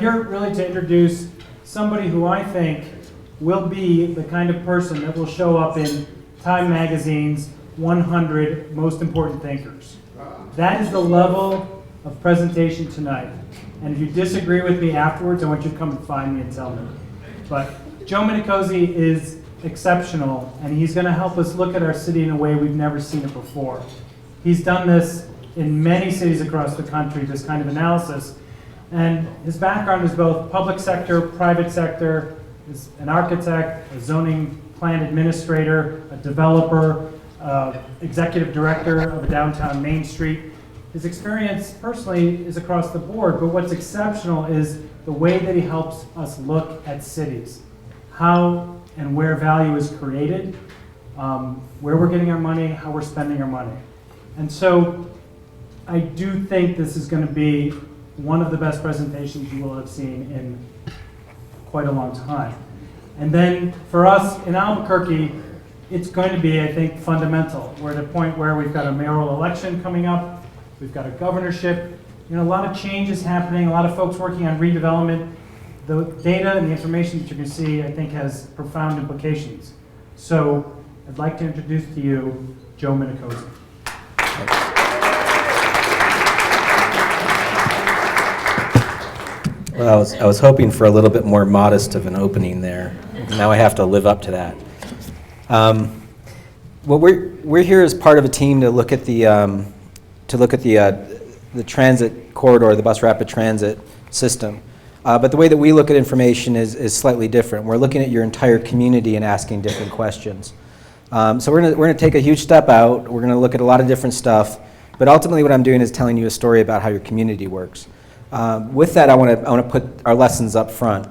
here really to introduce somebody who I think will be the kind of person that will show up in Time Magazine's 100 Most Important Thinkers. That is the level of presentation tonight. And if you disagree with me afterwards, I want you to come and find me and tell me. But Joe Minicozzi is exceptional, and he's going to help us look at our city in a way we've never seen it before. He's done this in many cities across the country, this kind of analysis. And his background is both public sector, private sector, is an architect, a zoning plan administrator, a developer, executive director of a downtown Main Street. His experience personally is across the board, but what's exceptional is the way that he helps us look at cities, how and where value is created, where we're getting our money, how we're spending our money. And so I do think this is going to be one of the best presentations you will have seen in quite a long time. And then for us in Albuquerque, it's going to be, I think, fundamental. We're at a point where we've got a mayoral election coming up, we've got a governorship, a lot of changes happening, a lot of folks working on redevelopment. The data and the information that you can see, I think, has profound implications. So I'd like to introduce to you Joe Minicozzi. Well, I was hoping for a little bit more modest of an opening there. Now I have to live up to that. Well, we're here as part of a team to look at the transit corridor, the bus rapid transit system. But the way that we look at information is slightly different. We're looking at your entire community and asking different questions. So we're gonna take a huge step out. We're gonna look at a lot of different stuff. But ultimately, what I'm doing is telling you a story about how your community works. With that, I want to put our lessons up front.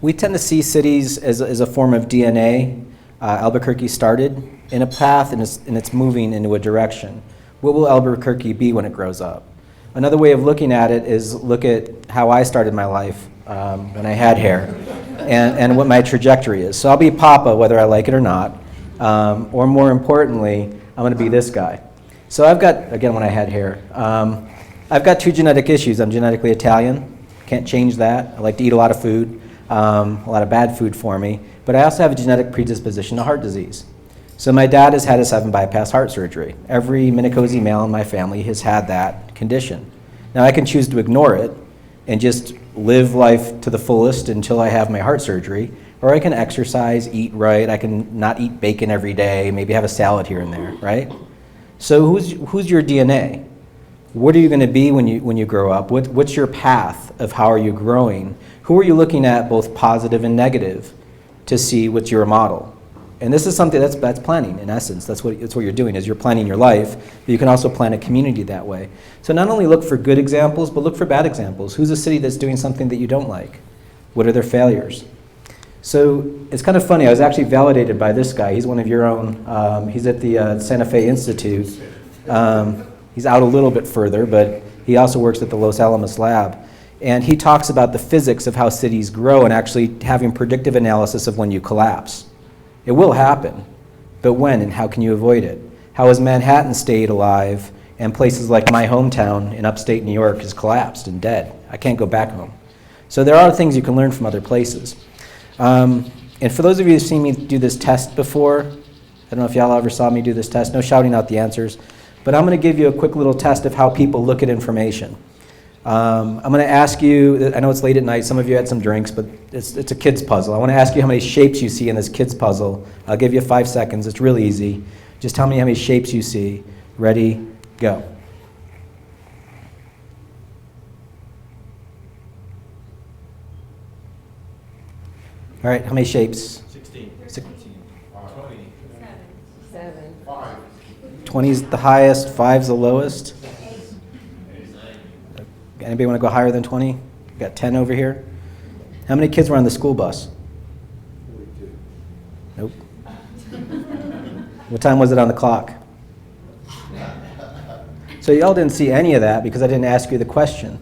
We tend to see cities as a form of DNA. Albuquerque started in a path and it's moving into a direction. What will Albuquerque be when it grows up? Another way of looking at it is look at how I started my life when I had hair and what my trajectory is. So I'll be Papa whether I like it or not. Or more importantly, I'm going to be this guy. So I've got, again, when I had hair, I've got two genetic issues. I'm genetically Italian, can't change that. I like to eat a lot of food, a lot of bad food for me, but I also have a genetic predisposition to heart disease. So my dad has had a 7-bypass heart surgery. Every Minicozzi male in my family has had that condition. Now I can choose to ignore it and just live life to the fullest until I have my heart surgery, or I can exercise, eat right, I can not eat bacon every day, maybe have a salad here and there, right? So who's your DNA? What are you going to be when you grow up? What's your path of how are you growing? Who are you looking at, both positive and negative, to see what's your model? And this is something that's planning, in essence. That's what you're doing, is you're planning your life, but you can also plan a community that way. So not only look for good examples, but look for bad examples. Who's a city that's doing something that you don't like? What are their failures? So it's kind of funny. I was actually validated by this guy. He's one of your own. He's at the Santa Fe Institute. He's out a little bit further, but he also works at the Los Alamos lab. And he talks about the physics of how cities grow and actually having predictive analysis of when you collapse. It will happen, but when and how can you avoid it? How has Manhattan stayed alive and places like my hometown in upstate New York has collapsed and dead? I can't go back home. So there are things you can learn from other places. And for those of you who've seen me do this test before, I don't know if y'all ever saw me do this test, no shouting out the answers, but I'm going to give you a quick little test of how people look at information. I'm going to ask you, I know it's late at night, some of you had some drinks, but it's a kid's puzzle. I want to ask you how many shapes you see in this kid's puzzle. I'll give you 5 seconds, it's really easy. Just tell me how many shapes you see. Ready, go. All right, how many shapes? 16. 20. 7. 5. 20 is the highest, 5 is the lowest. Anybody want to go higher than 20? Got 10 over here. How many kids were on the school bus? 42. Nope. What time was it on the clock? So y'all didn't see any of that because I didn't ask you the question.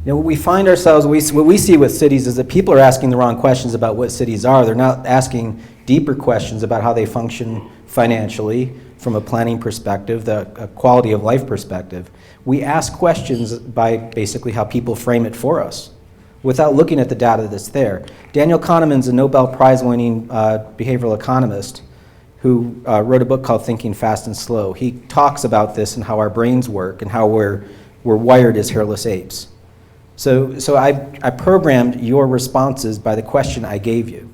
You know, what we find ourselves, what we see with cities is that people are asking the wrong questions about what cities are. They're not asking deeper questions about how they function financially, from a planning perspective, a quality of life perspective. We ask questions by basically how people frame it for us without looking at the data that's there. Daniel Kahneman's a Nobel Prize-winning behavioral economist who wrote a book called Thinking Fast and Slow. He talks about this and how our brains work and how we're wired as hairless apes. So I programmed your responses by the question I gave you.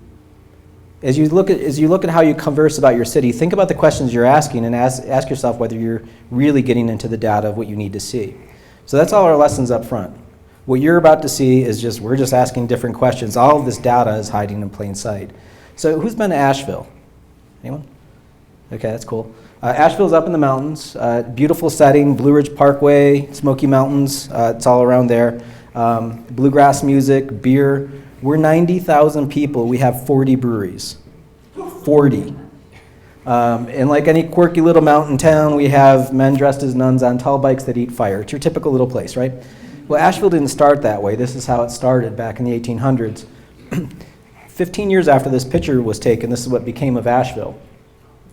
As you look at how you converse about your city, think about the questions you're asking and ask yourself whether you're really getting into the data of what you need to see. So that's all our lessons up front. What you're about to see is we're just asking different questions. All of this data is hiding in plain sight. So who's been to Asheville? Anyone? Okay, that's cool. Asheville's up in the mountains, beautiful setting, Blue Ridge Parkway, Smoky Mountains, it's all around there. Bluegrass music, beer. We're 90,000 people, we have 40 breweries. 40. And like any quirky little mountain town, we have men dressed as nuns on tall bikes that eat fire. It's your typical little place, right? Well, Asheville didn't start that way. This is how it started back in the 1800s. 15 years after this picture was taken, this is what became of Asheville.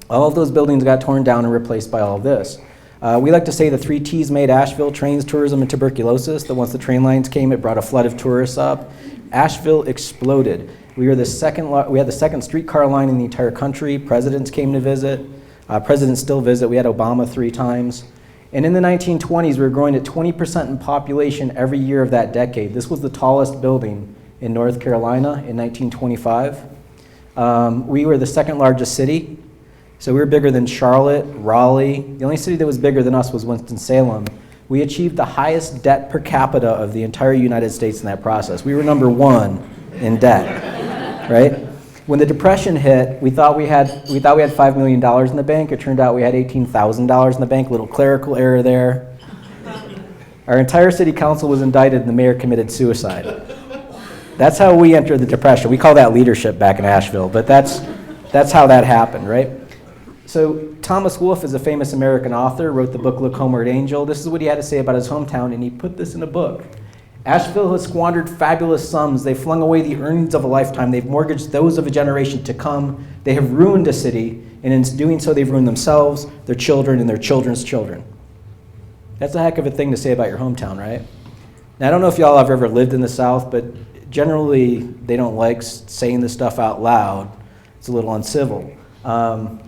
All of those buildings got torn down and replaced by all of this. We like to say the 3 T's made Asheville: trains, tourism, and tuberculosis. That once the train lines came, it brought a flood of tourists up. Asheville exploded. We had the second streetcar line in the entire country. Presidents came to visit. Presidents still visit. We had Obama 3 times. And in the 1920s, we were growing at 20% in population every year of that decade. This was the tallest building in North Carolina in 1925. We were the second largest city. So we were bigger than Charlotte, Raleigh. The only city that was bigger than us was Winston-Salem. We achieved the highest debt per capita of the entire United States in that process. We were number 1 in debt, right? When the Depression hit, we thought we had $5 million in the bank. It turned out we had $18,000 in the bank, little clerical error there. Our entire city council was indicted and the mayor committed suicide. That's how we entered the Depression. We call that leadership back in Asheville, but that's how that happened, right? So Thomas Wolfe is a famous American author, wrote the book Look Homeward Angel. This is what he had to say about his hometown, and he put this in a book. Asheville has squandered fabulous sums. They've flung away the earnings of a lifetime. They've mortgaged those of a generation to come. They have ruined a city, and in doing so, they've ruined themselves, their children, and their children's children. That's a heck of a thing to say about your hometown, right? Now, I don't know if y'all have ever lived in the South, but generally, they don't like saying this stuff out loud. It's a little uncivil.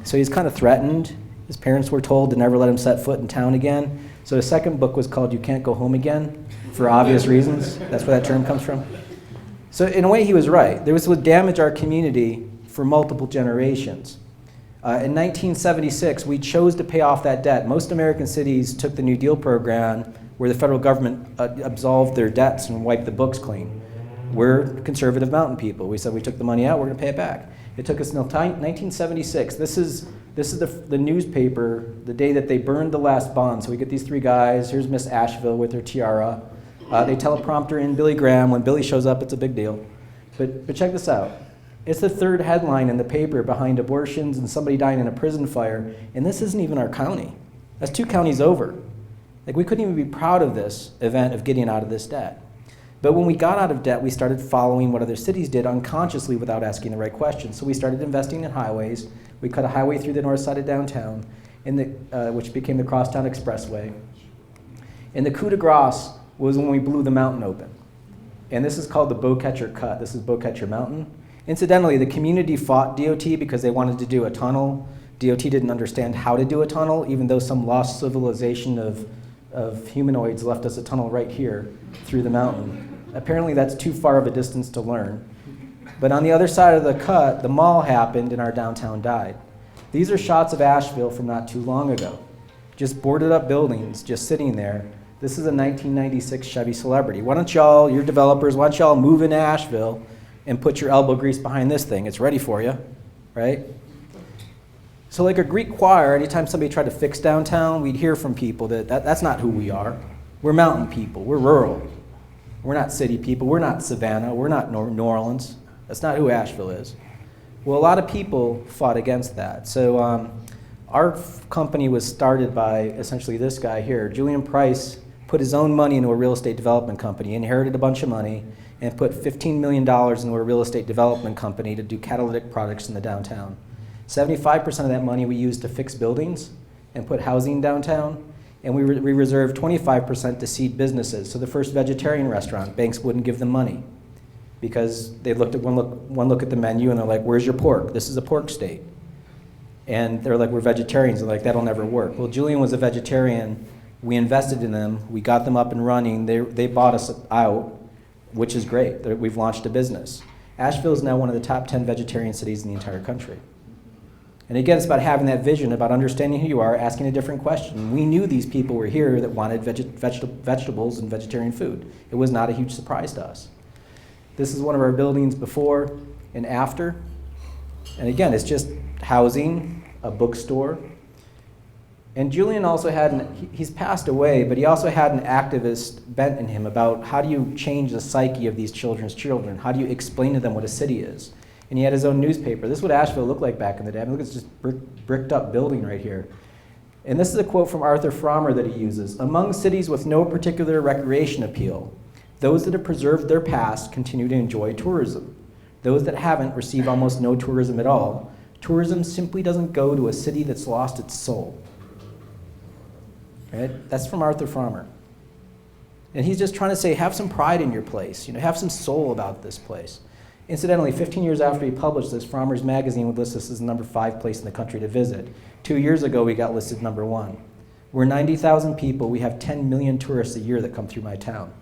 So he's kind of threatened. His parents were told to never let him set foot in town again. So his second book was called You Can't Go Home Again, for obvious reasons. That's where that term comes from. So in a way, he was right. This would damage our community for multiple generations. In 1976, we chose to pay off that debt. Most American cities took the New Deal program where the federal government absolved their debts and wiped the books clean. We're conservative mountain people. We said we took the money out, we're going to pay it back. It took us until 1976. This is the newspaper, the day that they burned the last bond. So we get these 3 guys. Here's Miss Asheville with her tiara. They teleprompter in Billy Graham. When Billy shows up, it's a big deal. But check this out. It's the 3rd headline in the paper behind abortions and somebody dying in a prison fire. And this isn't even our county. That's 2 counties over. Like, we couldn't even be proud of this event of getting out of this debt. But when we got out of debt, we started following what other cities did unconsciously without asking the right questions. So we started investing in highways. We cut a highway through the north side of downtown, which became the Crosstown Expressway. And the coup de grace was when we blew the mountain open. And this is called the Bowcatcher Cut. This is Bowcatcher Mountain. Incidentally, the community fought DOT because they wanted to do a tunnel. DOT didn't understand how to do a tunnel, even though some lost civilization of humanoids left us a tunnel right here through the mountain. Apparently that's too far of a distance to learn. But on the other side of the cut, the mall happened and our downtown died. These are shots of Asheville from not too long ago. Just boarded up buildings, just sitting there. This is a 1996 Chevy Celebrity. Why don't y'all, your developers, why don't y'all move into Asheville and put your elbow grease behind this thing? It's ready for you, right? So like a Greek choir, anytime somebody tried to fix downtown, we'd hear from people that's not who we are. We're mountain people, we're rural. We're not city people, we're not Savannah, we're not New Orleans. That's not who Asheville is. Well, a lot of people fought against that. So our company was started by essentially this guy here. Julian Price put his own money into a real estate development company, inherited a bunch of money, and put $15 million into a real estate development company to do catalytic products in the downtown. 75% of that money we used to fix buildings, and put housing downtown, and we reserved 25% to seed businesses. So the first vegetarian restaurant, banks wouldn't give them money because they looked at one look at the menu and they're like, where's your pork? This is a pork state. And they're like, we're vegetarians. They're like, that'll never work. Well, Julian was a vegetarian. We invested in them. We got them up and running. They bought us out, which is great. We've launched a business. Asheville is now one of the top 10 vegetarian cities in the entire country. And again, it's about having that vision, about understanding who you are, asking a different question. We knew these people were here that wanted vegetables and vegetarian food. It was not a huge surprise to us. This is one of our buildings before and after. And again, it's just housing, a bookstore. And Julian also had, he's passed away, but he also had an activist bent in him about how do you change the psyche of these children's children? How do you explain to them what a city is? And he had his own newspaper. This is what Asheville looked like back in the day. I mean, look, it's just bricked up building right here. And this is a quote from Arthur Frommer that he uses. Among cities with no particular recreation appeal, those that have preserved their past continue to enjoy tourism. Those that haven't receive almost no tourism at all. Tourism simply doesn't go to a city that's lost its soul. Right? That's from Arthur Frommer. And he's just trying to say, have some pride in your place. You know, have some soul about this place. Incidentally, 15 years after he published this, Frommer's magazine would list us as the number 5 place in the country to visit. 2 years ago, we got listed number 1. We're 90,000 people. We have 10 million tourists a year that come through my town.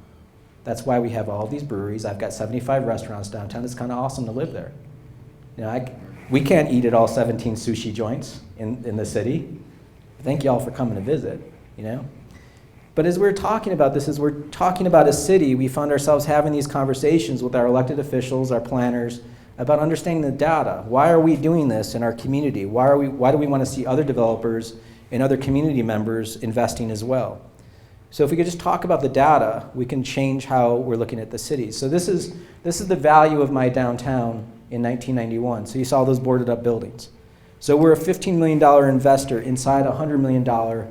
That's why we have all these breweries. I've got 75 restaurants downtown. It's kind of awesome to live there. You know, we can't eat at all 17 sushi joints in the city. Thank you all for coming to visit, you know. But as we're talking about this, as we're talking about a city, we found ourselves having these conversations with our elected officials, our planners, about understanding the data. Why are we doing this in our community? Why do we want to see other developers and other community members investing as well? So if we could just talk about the data, we can change how we're looking at the city. So this is the value of my downtown in 1991. So you saw those boarded up buildings. So we're a $15 million investor inside a $100 million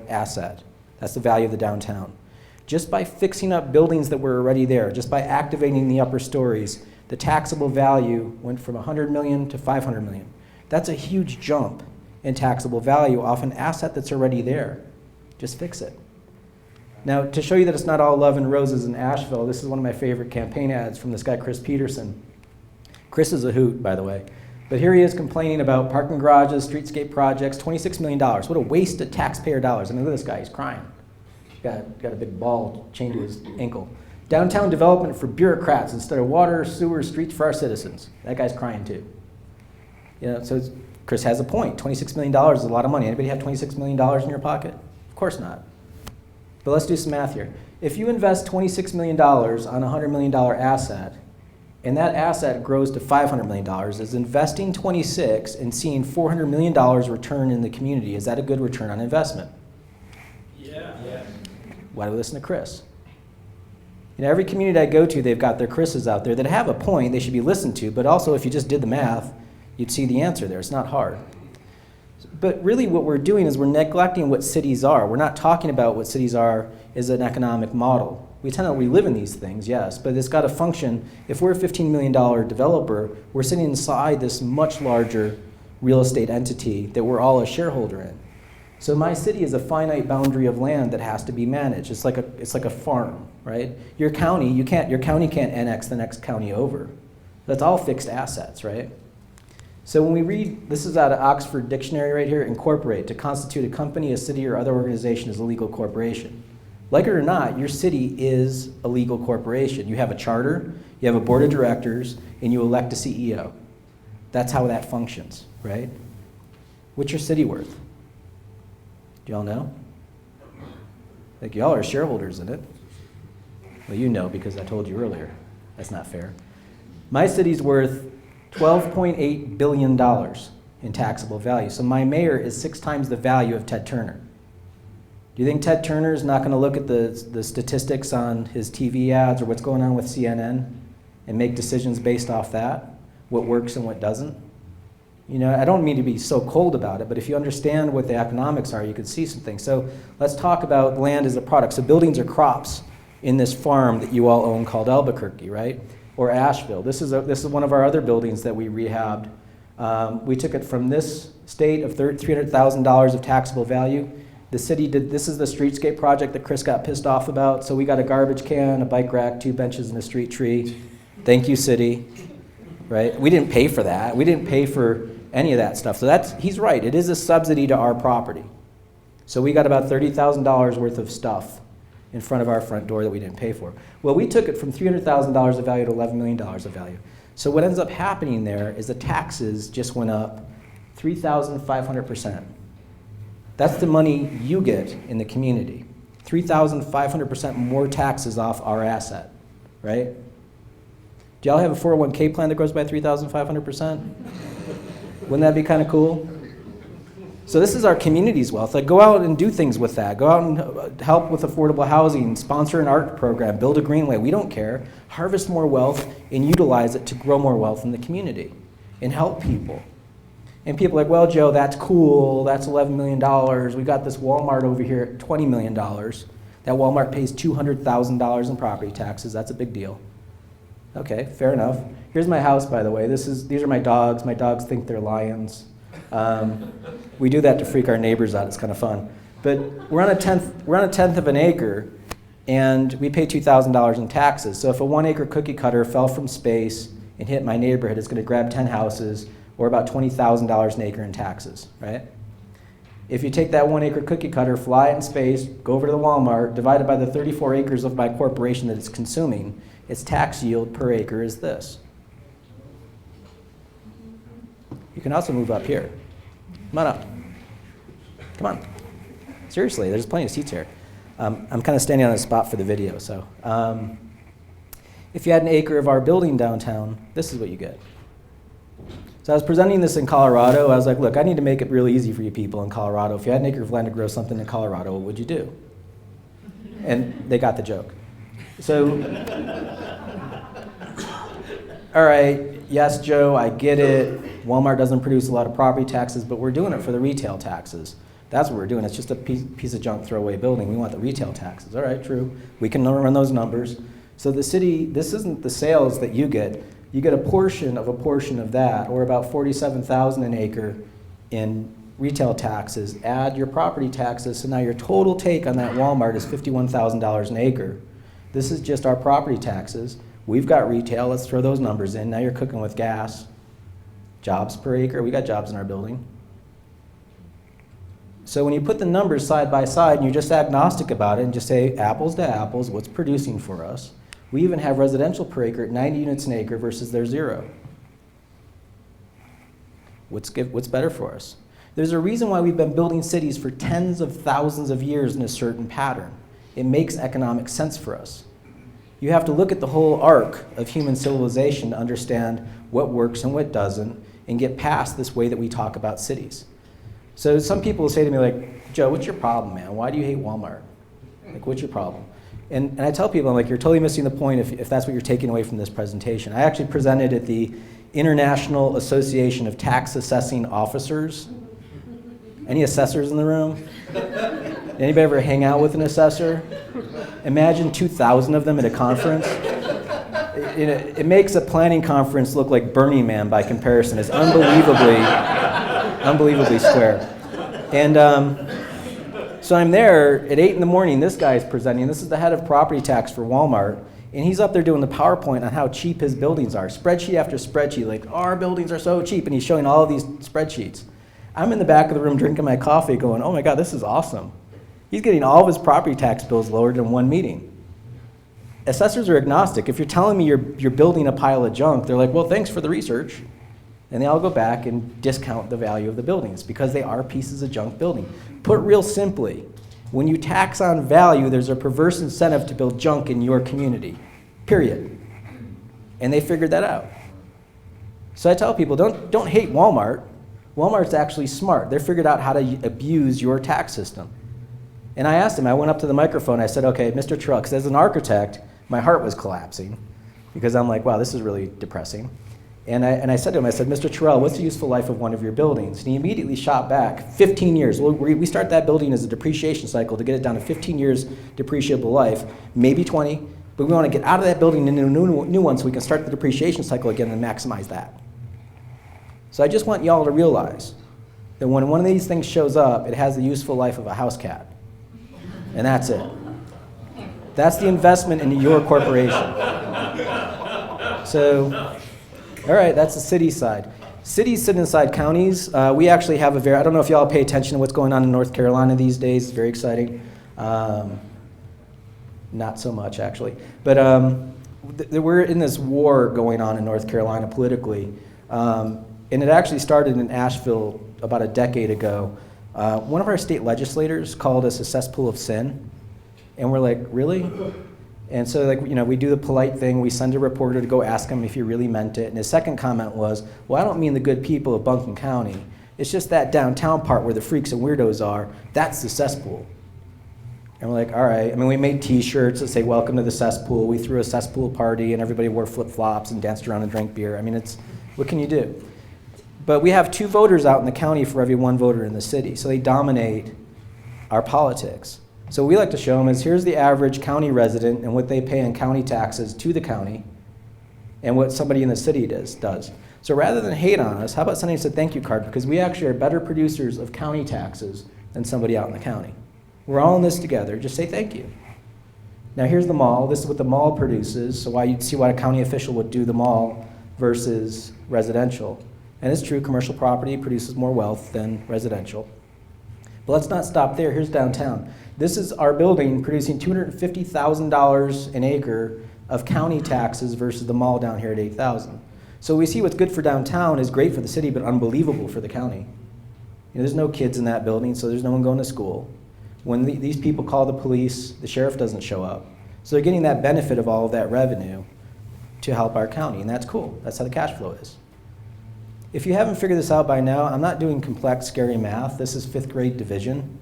asset. That's the value of the downtown. Just by fixing up buildings that were already there, just by activating the upper stories, the taxable value went from 100 million to 500 million. That's a huge jump in taxable value off an asset that's already there. Just fix it. Now, to show you that it's not all love and roses in Asheville, this is one of my favorite campaign ads from this guy, Chris Peterson. Chris is a hoot, by the way. But here he is complaining about parking garages, streetscape projects, $26 million. What a waste of taxpayer dollars. I mean, look at this guy, he's crying. He's got a big ball chained to his ankle. Downtown development for bureaucrats instead of water, sewer, streets for our citizens. That guy's crying too. You know, so Chris has a point. $26 million is a lot of money. Anybody have $26 million in your pocket? Of course not. But let's do some math here. If you invest $26 million on a $100 million asset, and that asset grows to $500 million, is investing 26 and seeing $400 million return in the community, is that a good return on investment? Yeah. Why do we listen to Chris? You know, every community I go to, they've got their Chris's out there that have a point, they should be listened to, but also if you just did the math, you'd see the answer there. It's not hard. But really what we're doing is we're neglecting what cities are. We're not talking about what cities are as an economic model. We live in these things, yes, but it's got to function. If we're a $15 million developer, we're sitting inside this much larger real estate entity that we're all a shareholder in. So my city is a finite boundary of land that has to be managed. It's like a farm, right? Your county can't annex the next county over. That's all fixed assets, right? So when we read, this is out of Oxford Dictionary right here, incorporate, to constitute a company, a city, or other organization as a legal corporation. Like it or not, your city is a legal corporation. You have a charter, you have a board of directors, and you elect a CEO. That's how that functions, right? What's your city worth? Do y'all know? Like y'all are shareholders in it. Well, you know because I told you earlier. That's not fair. My city's worth $12.8 billion in taxable value. So my mayor is 6 times the value of Ted Turner. Do you think Ted Turner is not going to look at the statistics on his TV ads or what's going on with CNN and make decisions based off that, what works and what doesn't? You know, I don't mean to be so cold about it, but if you understand what the economics are, you can see some things. So let's talk about land as a product. So buildings are crops in this farm that you all own called Albuquerque, right? Or Asheville. This is one of our other buildings that we rehabbed. We took it from this state of $300,000 of taxable value The city did, this is the streetscape project that Chris got pissed off about. So we got a garbage can, a bike rack, 2 benches, and a street tree. Thank you, city. Right? We didn't pay for that. We didn't pay for any of that stuff. So he's right. It is a subsidy to our property. So we got about $30,000 worth of stuff in front of our front door that we didn't pay for. Well, we took it from $300,000 of value to $11 million of value. So what ends up happening there is the taxes just went up 3,500%. That's the money you get in the community. 3,500% more taxes off our asset, right? Do y'all have a 401k plan that grows by 3,500%? Wouldn't that be kind of cool? So this is our community's wealth. Like, go out and do things with that. Go out and help with affordable housing, sponsor an art program, build a greenway. We don't care. Harvest more wealth and utilize it to grow more wealth in the community and help people. And people are like, well, Joe, that's cool. That's $11 million. We got this Walmart over here at $20 million. That Walmart pays $200,000 in property taxes. That's a big deal. Okay, fair enough. Here's my house, by the way. These are my dogs. My dogs think they're lions. We do that to freak our neighbors out. It's kind of fun. But we're on a tenth of an acre, and we pay $2,000 in taxes. So if a 1 acre cookie cutter fell from space and hit my neighborhood, it's going to grab 10 houses, or about $20,000 an acre in taxes, right? If you take that 1 acre cookie cutter, fly it in space, go over to the Walmart, divide it by the 34 acres of my corporation that it's consuming, its tax yield per acre is this. You can also move up here. Come on up. Come on. Seriously, there's plenty of seats here. I'm kind of standing on the spot for the video, so. If you had an acre of our building downtown, this is what you get. So I was presenting this in Colorado. I was like, look, I need to make it really easy for you people in Colorado. If you had an acre of land to grow something in Colorado, what would you do? And they got the joke. So, all right, yes, Joe, I get it. Walmart doesn't produce a lot of property taxes, but we're doing it for the retail taxes. That's what we're doing. It's just a piece of junk throwaway building. We want the retail taxes. All right, true. We can run those numbers. So the city, this isn't the sales that you get. You get a portion of that, or about $47,000 an acre in retail taxes. Add your property taxes, so now your total take on that Walmart is $51,000 an acre. This is just our property taxes. We've got retail. Let's throw those numbers in. Now you're cooking with gas. Jobs per acre. We got jobs in our building. So when you put the numbers side by side and you're just agnostic about it and just say apples to apples, what's producing for us? We even have residential per acre at 90 units an acre versus their 0. What's better for us? There's a reason why we've been building cities for tens of thousands of years in a certain pattern. It makes economic sense for us. You have to look at the whole arc of human civilization to understand what works and what doesn't, and get past this way that we talk about cities. So some people will say to me like, Joe, what's your problem, man? Why do you hate Walmart? Like, what's your problem? And I tell people, I'm like, you're totally missing the point if that's what you're taking away from this presentation. I actually presented at the International Association of Tax Assessing Officers. Any assessors in the room? Anybody ever hang out with an assessor? Imagine 2,000 of them at a conference. It makes a planning conference look like Burning Man by comparison. It's unbelievably square. And so I'm there at 8 in the morning. This guy's presenting. This is the head of property tax for Walmart. And he's up there doing the PowerPoint on how cheap his buildings are. Spreadsheet after spreadsheet, like, our buildings are so cheap. And he's showing all of these spreadsheets. I'm in the back of the room drinking my coffee going, oh my God, this is awesome. He's getting all of his property tax bills lowered in one meeting. Assessors are agnostic. If you're telling me you're building a pile of junk, they're like, well, thanks for the research. And they all go back and discount the value of the buildings because they are pieces of junk building. Put real simply, when you tax on value, there's a perverse incentive to build junk in your community, period. And they figured that out. So I tell people, don't hate Walmart. Walmart's actually smart. They figured out how to abuse your tax system. And I asked him, I went up to the microphone, I said, okay, Mr. Truck, 'cause as an architect, my heart was collapsing because I'm like, wow, this is really depressing. And I said to him, I said, Mr. Terrell, what's the useful life of one of your buildings? And he immediately shot back 15 years. Well, we start that building as a depreciation cycle to get it down to 15 years depreciable life, maybe 20, but we want to get out of that building into a new one so we can start the depreciation cycle again and maximize that. So I just want y'all to realize, that when one of these things shows up, it has the useful life of a house cat. And that's it. That's the investment in your corporation. So, all right, that's the city side. Cities sit inside counties. We actually have I don't know if y'all pay attention to what's going on in North Carolina these days. It's very exciting. Not so much, actually. But we're in this war going on in North Carolina politically. And it actually started in Asheville about a decade ago. One of our state legislators called us a cesspool of sin. And we're like, really? And so, we do the polite thing. We send a reporter to go ask him if he really meant it. And his second comment was, well, I don't mean the good people of Buncombe County. It's just that downtown part where the freaks and weirdos are. That's the cesspool. And we're like, all right. We made T-shirts that say, welcome to the cesspool. We threw a cesspool party, and everybody wore flip-flops and danced around and drank beer. What can you do? But we have 2 voters out in the county for every 1 voter in the city. So they dominate our politics. So we like to show them is here's the average county resident and what they pay in county taxes to the county and what somebody in the city does. So rather than hate on us, how about sending us a thank you card? Because we actually are better producers of county taxes than somebody out in the county. We're all in this together. Just say thank you. Now here's the mall. This is what the mall produces. So you'd see why a county official would do the mall versus residential. And it's true, commercial property produces more wealth than residential. But let's not stop there. Here's downtown. This is our building producing $250,000 an acre of county taxes versus the mall down here at $8,000. So we see what's good for downtown is great for the city, but unbelievable for the county. There's no kids in that building, so there's no one going to school. When these people call the police, the sheriff doesn't show up. So they're getting that benefit of all of that revenue to help our county, and that's cool. That's how the cash flow is. If you haven't figured this out by now, I'm not doing complex, scary math. This is 5th grade division.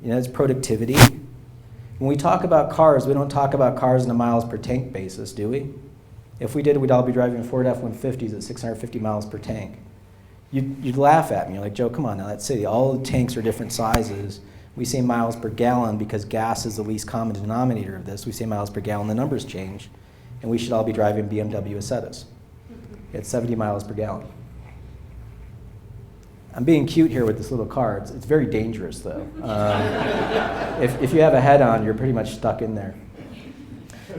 It's productivity. When we talk about cars, we don't talk about cars on a miles per tank basis, do we? If we did, we'd all be driving Ford F-150s at 650 miles per tank. You'd laugh at me. You're like, Joe, come on now, that's city. All the tanks are different sizes. We say miles per gallon because gas is the least common denominator of this. We say miles per gallon, the numbers change. And we should all be driving BMW Acetas at 70 miles per gallon. I'm being cute here with this little car. It's very dangerous, though. If you have a head on, you're pretty much stuck in there.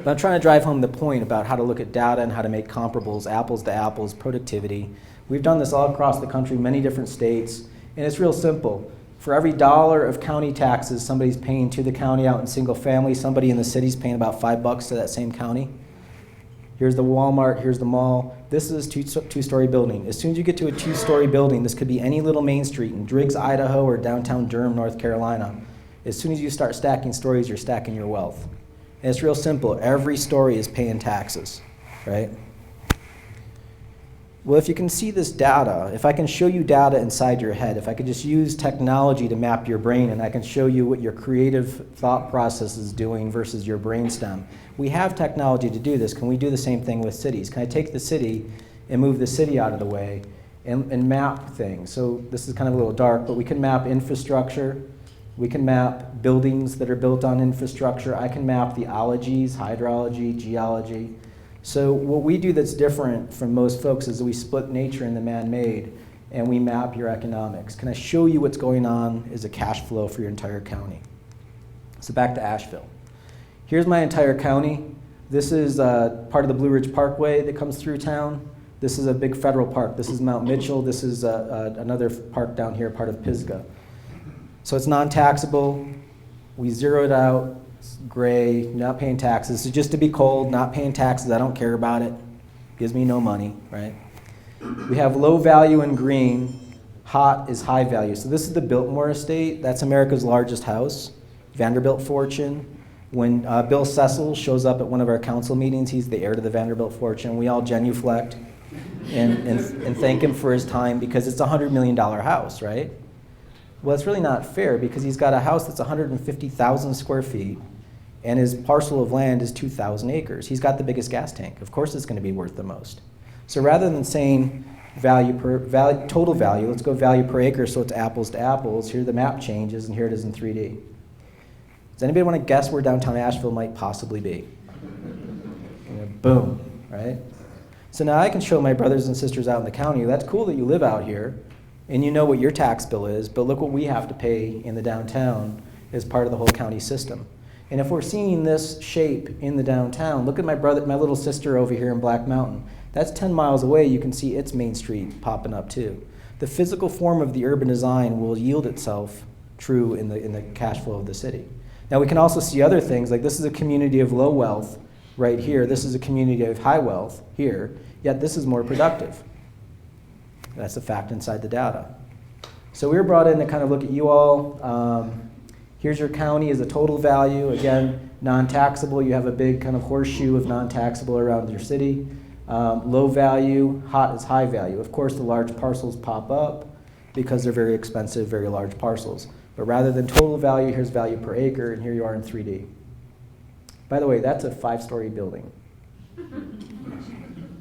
But I'm trying to drive home the point about how to look at data and how to make comparables, apples to apples, productivity. We've done this all across the country, many different states, and it's real simple. For every $1 of county taxes somebody's paying to the county out in single family, somebody in the city's paying about $5 to that same county. Here's the Walmart, here's the mall. This is a two-story building. As soon as you get to a 2-story building, this could be any little main street in Driggs, Idaho, or downtown Durham, North Carolina. As soon as you start stacking stories, you're stacking your wealth. And it's real simple. Every story is paying taxes, right? Well, if you can see this data, if I can show you data inside your head, if I could just use technology to map your brain and I can show you what your creative thought process is doing versus your brainstem. We have technology to do this. Can we do the same thing with cities? Can I take the city and move the city out of the way and map things? So this is kind of a little dark, but we can map infrastructure. We can map buildings that are built on infrastructure. I can map the ologies, hydrology, geology. So what we do that's different from most folks is we split nature and the man-made, and we map your economics. Can I show you what's going on as a cash flow for your entire county? So back to Asheville. Here's my entire county. This is part of the Blue Ridge Parkway that comes through town. This is a big federal park. This is Mount Mitchell. This is another park down here, part of Pisgah. So it's non-taxable. We zeroed out. It's gray, not paying taxes. So just to be cold, not paying taxes, I don't care about it. Gives me no money, right? We have low value in green. Hot is high value. So this is the Biltmore estate. That's America's largest house. Vanderbilt fortune. When Bill Cecil shows up at one of our council meetings, he's the heir to the Vanderbilt fortune. We all genuflect and thank him for his time because it's a $100 million house, right? Well, it's really not fair because he's got a house that's 150,000 square feet and his parcel of land is 2,000 acres. He's got the biggest gas tank. Of course it's going to be worth the most. So rather than saying total value, let's go value per acre so it's apples to apples. Here the map changes and here it is in 3D. Does anybody want to guess where downtown Asheville might possibly be? Boom, right? So now I can show my brothers and sisters out in the county, that's cool that you live out here, And you know what your tax bill is, but look what we have to pay in the downtown as part of the whole county system. And if we're seeing this shape in the downtown, look at my little sister over here in Black Mountain. That's 10 miles away. You can see its main street popping up too. The physical form of the urban design will yield itself true in the cash flow of the city. Now we can also see other things, like this is a community of low wealth right here. This is a community of high wealth here, yet this is more productive. That's a fact inside the data. So we were brought in to kind of look at you all. Here's your county as a total value. Again, non-taxable. You have a big kind of horseshoe of non-taxable around your city. Low value, hot is high value. Of course, the large parcels pop up because they're very expensive, very large parcels. But rather than total value, here's value per acre, and here you are in 3D. By the way, that's a 5-story building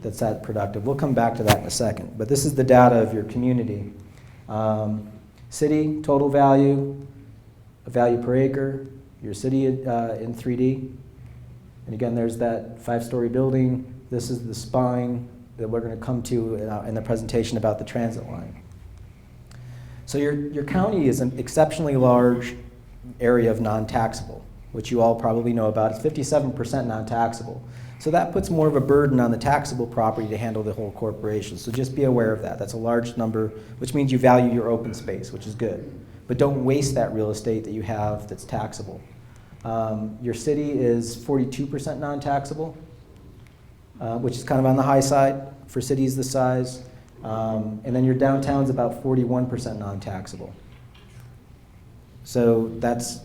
that's that productive. We'll come back to that in a second. But this is the data of your community. City, total value, a value per acre, your city in 3D. And again, there's that 5-story building. This is the spine that we're going to come to in the presentation about the transit line. So your county is an exceptionally large area of non-taxable, which you all probably know about. It's 57% non-taxable. So that puts more of a burden on the taxable property to handle the whole corporation. So just be aware of that. That's a large number, which means you value your open space, which is good. But don't waste that real estate that you have that's taxable. Your city is 42% non-taxable, which is kind of on the high side for cities this size. And then your downtown's about 41% non-taxable. So that's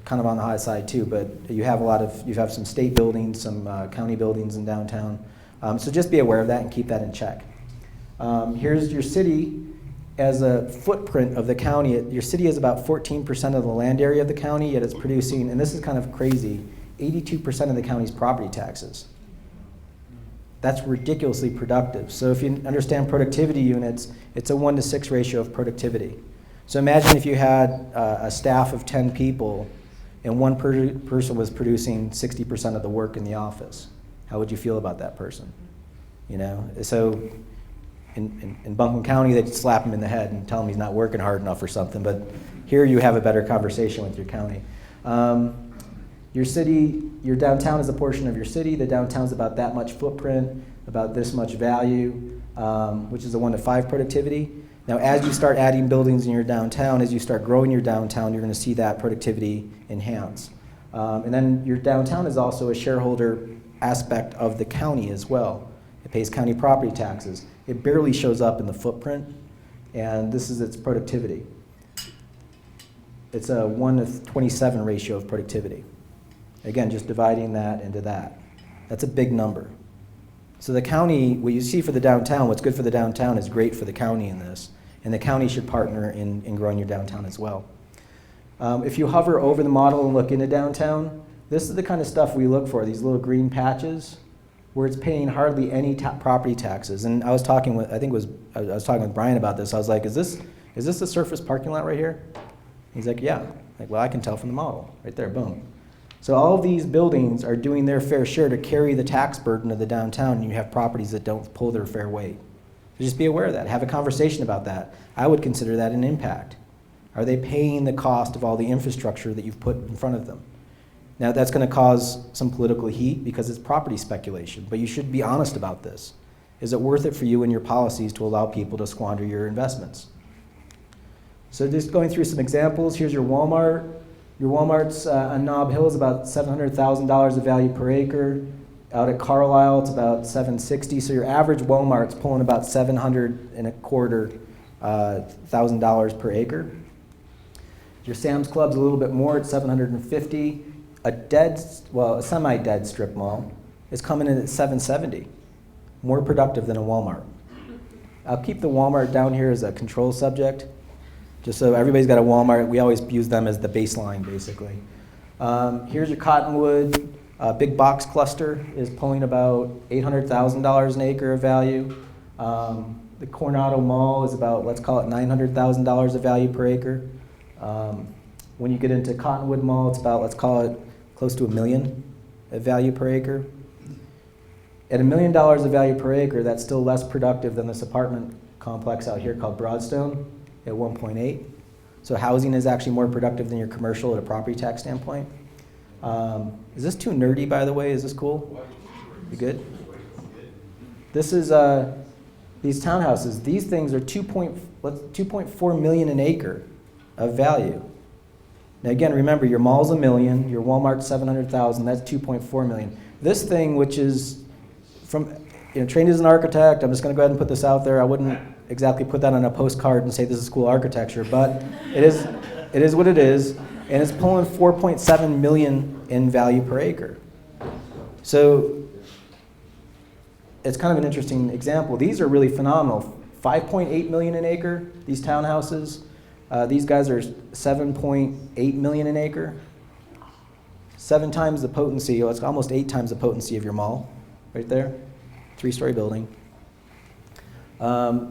kind of on the high side too, but you have some state buildings, some county buildings in downtown. So just be aware of that and keep that in check. Here's your city as a footprint of the county. Your city is about 14% of the land area of the county, yet it's producing, and this is kind of crazy, 82% of the county's property taxes. That's ridiculously productive. So if you understand productivity units, it's a 1 to 6 ratio of productivity. So imagine if you had a staff of 10 people and one person was producing 60% of the work in the office. How would you feel about that person? You know, so in Buncombe County, they'd slap him in the head and tell him he's not working hard enough or something, but here you have a better conversation with your county. Your city, your downtown is a portion of your city. The downtown's about that much footprint, about this much value, which is a 1 to 5 productivity. Now, as you start adding buildings in your downtown, as you start growing your downtown, you're going to see that productivity enhance. And then your downtown is also a shareholder aspect of the county as well. It pays county property taxes. It barely shows up in the footprint, and this is its productivity. It's a 1 to 27 ratio of productivity. Again, just dividing that into that. That's a big number. So the county, what you see for the downtown, what's good for the downtown is great for the county in this. And the county should partner in growing your downtown as well. If you hover over the model and look into downtown, this is the kind of stuff we look for, these little green patches where it's paying hardly any property taxes. And I was talking with, I was talking with Brian about this. I was like, is this the surface parking lot right here? He's like, yeah. Like, well, I can tell from the model. Right there, boom. So all of these buildings are doing their fair share to carry the tax burden of the downtown, and you have properties that don't pull their fair weight. So just be aware of that. Have a conversation about that. I would consider that an impact. Are they paying the cost of all the infrastructure that you've put in front of them? Now, that's going to cause some political heat because it's property speculation, but you should be honest about this. Is it worth it for you and your policies to allow people to squander your investments? So just going through some examples, here's your Walmart. Your Walmart's on Nob Hill is about $700,000 of value per acre. Out at Carlisle, it's about $760,000. So your average Walmart's pulling about $725,000 per acre. Your Sam's Club's a little bit more at $750,000. A semi-dead strip mall is coming in at $770,000. More productive than a Walmart. I'll keep the Walmart down here as a control subject. Just so everybody's got a Walmart, we always use them as the baseline, basically. Here's your Cottonwood. Big box cluster is pulling about $800,000 an acre of value. The Coronado Mall is about, let's call it $900,000 of value per acre. When you get into Cottonwood Mall, it's about, let's call it close to $1 million of value per acre. At $1 million of value per acre, that's still less productive than this apartment complex out here called Broadstone at 1.8. So housing is actually more productive than your commercial at a property tax standpoint. Is this too nerdy, by the way? Is this cool? You good? This is these townhouses. These things are 2.4 million an acre of value. Now again, remember your mall's $1 million, your Walmart's 700,000. That's 2.4 million. This thing, which is from trained as an architect, I'm just going to go ahead and put this out there. I wouldn't exactly put that on a postcard and say this is cool architecture, but it is what it is, and it's pulling 4.7 million in value per acre. So it's kind of an interesting example. These are really phenomenal. 5.8 million an acre, these townhouses. These guys are 7.8 million an acre. 7 times the potency, it's almost 8 times the potency of your mall, right there. 3-story building.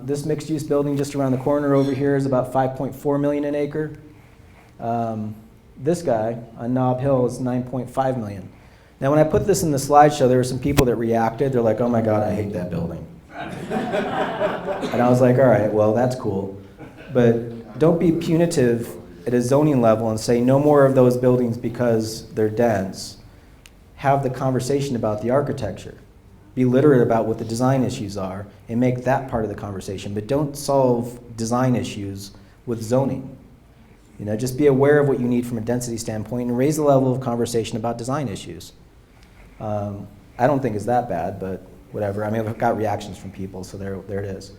This mixed-use building just around the corner over here is about 5.4 million an acre. This guy on Nob Hill is 9.5 million. Now, when I put this in the slideshow, there were some people that reacted. They're like, "Oh my God, I hate that building." And I was like, "All right, well, that's cool, but don't be punitive at a zoning level and say no more of those buildings because they're dense. Have the conversation about the architecture. Be literate about what the design issues are and make that part of the conversation, but don't solve design issues with zoning. Just be aware of what you need from a density standpoint and raise the level of conversation about design issues." I don't think it's that bad, but whatever. I mean, I've got reactions from people, so there it is.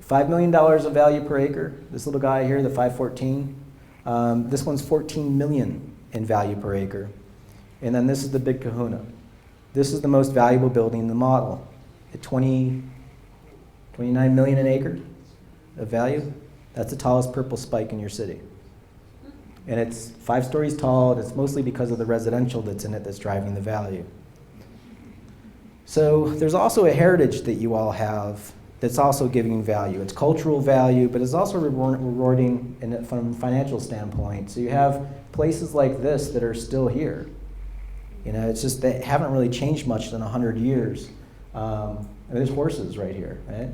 $5 million of value per acre. This little guy here, the 514. This one's 14 million in value per acre. And then this is the big kahuna. This is the most valuable building in the model at 29 million an acre of value. That's the tallest purple spike in your city. And it's 5 stories tall, and it's mostly because of the residential that's in it that's driving the value. So there's also a heritage that you all have that's also giving value. It's cultural value, but it's also rewarding from a financial standpoint. So you have places like this that are still here. It's just they haven't really changed much in 100 years. There's horses right here, right?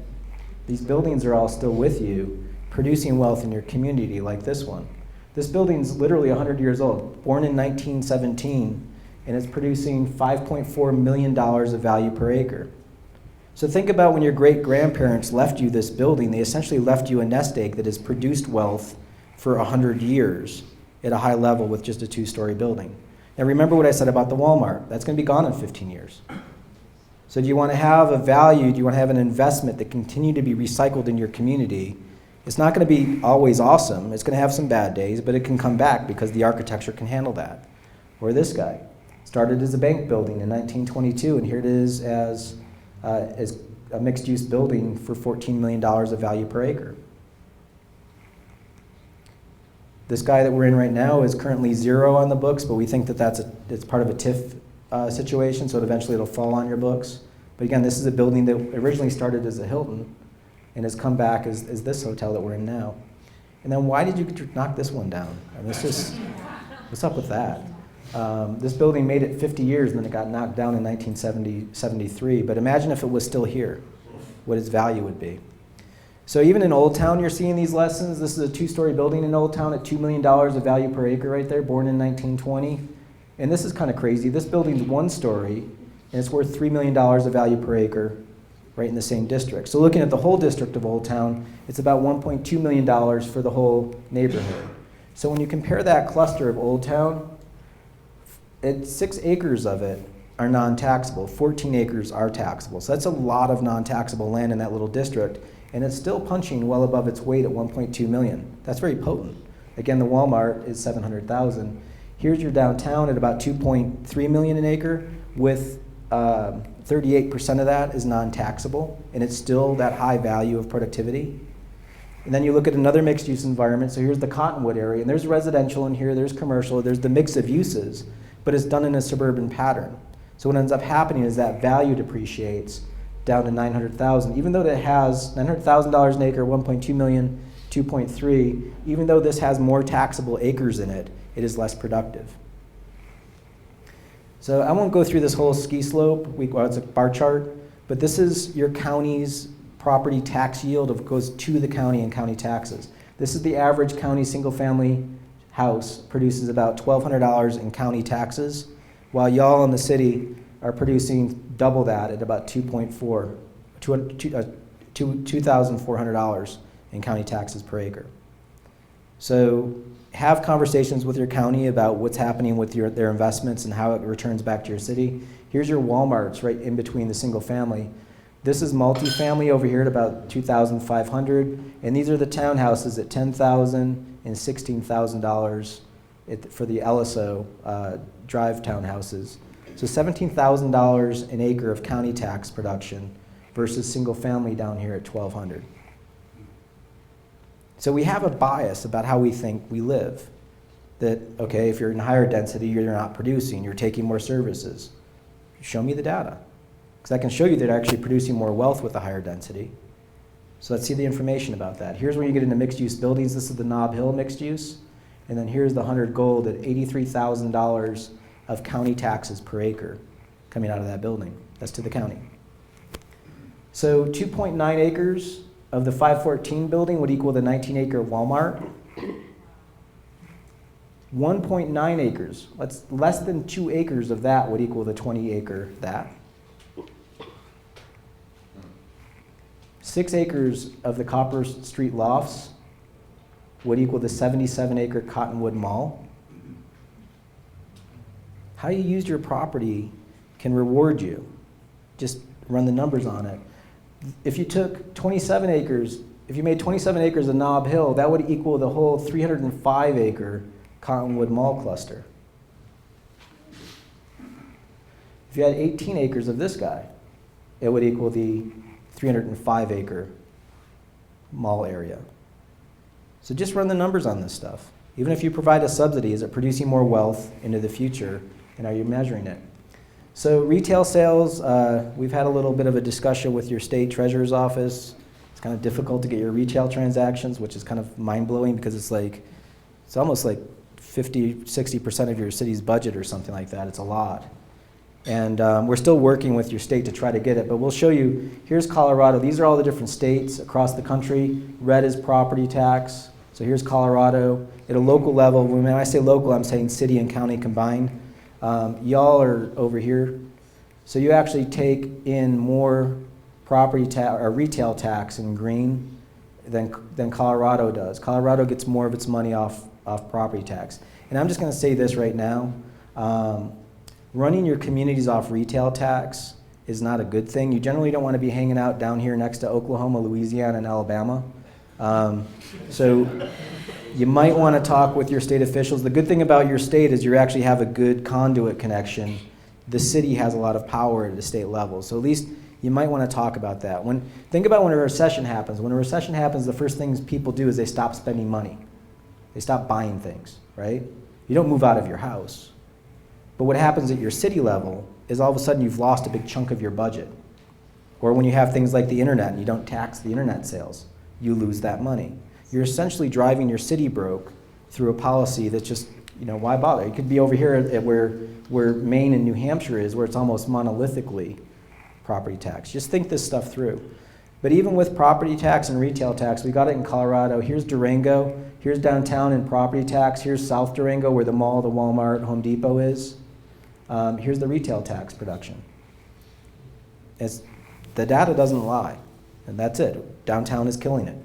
These buildings are all still with you, producing wealth in your community like this one. This building's literally 100 years old, born in 1917, and it's producing $5.4 million of value per acre. So think about when your great-grandparents left you this building, they essentially left you a nest egg that has produced wealth for 100 years at a high level with just a 2-story building. Now remember what I said about the Walmart. That's going to be gone in 15 years. So do you want to have a value, do you want to have an investment that continue to be recycled in your community? It's not going to be always awesome. It's going to have some bad days, but it can come back because the architecture can handle that. Or this guy. Started as a bank building in 1922, and here it is as a mixed-use building for $14 million of value per acre. This guy that we're in right now is currently 0 on the books, but we think that it's part of a TIF situation, so eventually it'll fall on your books. But again, this is a building that originally started as a Hilton and has come back as this hotel that we're in now. And then why did you knock this one down? I mean, what's up with that? This building made it 50 years and then it got knocked down in 1973. But imagine if it was still here, what its value would be. So even in Old Town, you're seeing these lessons. This is a 2-story building in Old Town at $2 million of value per acre right there, born in 1920. And this is kind of crazy. This building's 1 story, and it's worth $3 million of value per acre right in the same district. So looking at the whole district of Old Town, it's about $1.2 million for the whole neighborhood. So when you compare that cluster of Old Town, 6 acres of it are non-taxable, 14 acres are taxable. So that's a lot of non-taxable land in that little district, and it's still punching well above its weight at 1.2 million. That's very potent. Again, the Walmart is 700,000. Here's your downtown at about 2.3 million an acre, with 38% of that is non-taxable, and it's still that high value of productivity. And then you look at another mixed-use environment. So here's the Cottonwood area, and there's residential in here, there's commercial, there's the mix of uses, but it's done in a suburban pattern. So what ends up happening is that value depreciates down to 900,000. Even though it has $900,000 an acre, 1.2 million, 2.3, even though this has more taxable acres in it, it is less productive. So I won't go through this whole ski slope, it's a bar chart, but this is your county's property tax yield of goes to the county and county taxes. This is the average county single-family house produces about $1,200 in county taxes, while y'all in the city are producing double that at about $2,400 in county taxes per acre. So have conversations with your county about what's happening with their investments and how it returns back to your city. Here's your Walmarts right in between the single family. This is multifamily over here at about $2,500, and these are the townhouses at $10,000 and $16,000 for the LSO drive townhouses. So $17,000 an acre of county tax production versus single family down here at $1,200. So we have a bias about how we think we live. That, okay, if you're in higher density, you're not producing, you're taking more services. Show me the data. Because I can show you that they're actually producing more wealth with the higher density. So let's see the information about that. Here's where you get into mixed use buildings. This is the Nob Hill mixed use. And then here's the 100 Gold at $83,000 of county taxes per acre coming out of that building. That's to the county. So 2.9 acres of the 514 building would equal the 19-acre Walmart. 1.9 acres, less than 2 acres of that would equal the 20-acre that. 6 acres of the Copper Street Lofts would equal the 77-acre Cottonwood Mall. How you use your property can reward you. Just run the numbers on it. If you took 27 acres, if you made 27 acres of Nob Hill, that would equal the whole 305-acre Cottonwood Mall cluster. If you had 18 acres of this guy, it would equal the 305-acre mall area. So just run the numbers on this stuff. Even if you provide a subsidy, is it producing more wealth into the future, and are you measuring it? So retail sales, we've had a little bit of a discussion with your state treasurer's office. It's kind of difficult to get your retail transactions, which is kind of mind-blowing because it's almost like 50, 60% of your city's budget or something like that. It's a lot. And we're still working with your state to try to get it, but we'll show you. Here's Colorado. These are all the different states across the country. Red is property tax. So here's Colorado. At a local level, when I say local, I'm saying city and county combined. Y'all are over here. So you actually take in more property tax or retail tax in green than Colorado does. Colorado gets more of its money off property tax. And I'm just going to say this right now. Running your communities off retail tax is not a good thing. You generally don't want to be hanging out down here next to Oklahoma, Louisiana, and Alabama. So you might want to talk with your state officials. The good thing about your state is you actually have a good conduit connection. The city has a lot of power at the state level. So at least you might want to talk about that. Think about when a recession happens. When a recession happens, the first things people do is they stop spending money. They stop buying things, right? You don't move out of your house. But what happens at your city level is all of a sudden you've lost a big chunk of your budget. Or when you have things like the internet and you don't tax the internet sales, you lose that money. You're essentially driving your city broke through a policy that's just, why bother? It could be over here at where Maine and New Hampshire is, where it's almost monolithically property tax. Just think this stuff through. But even with property tax and retail tax, we got it in Colorado. Here's Durango. Here's downtown in property tax. Here's South Durango, where the mall, the Walmart, Home Depot is. Here's the retail tax production. The data doesn't lie, and that's it. Downtown is killing it.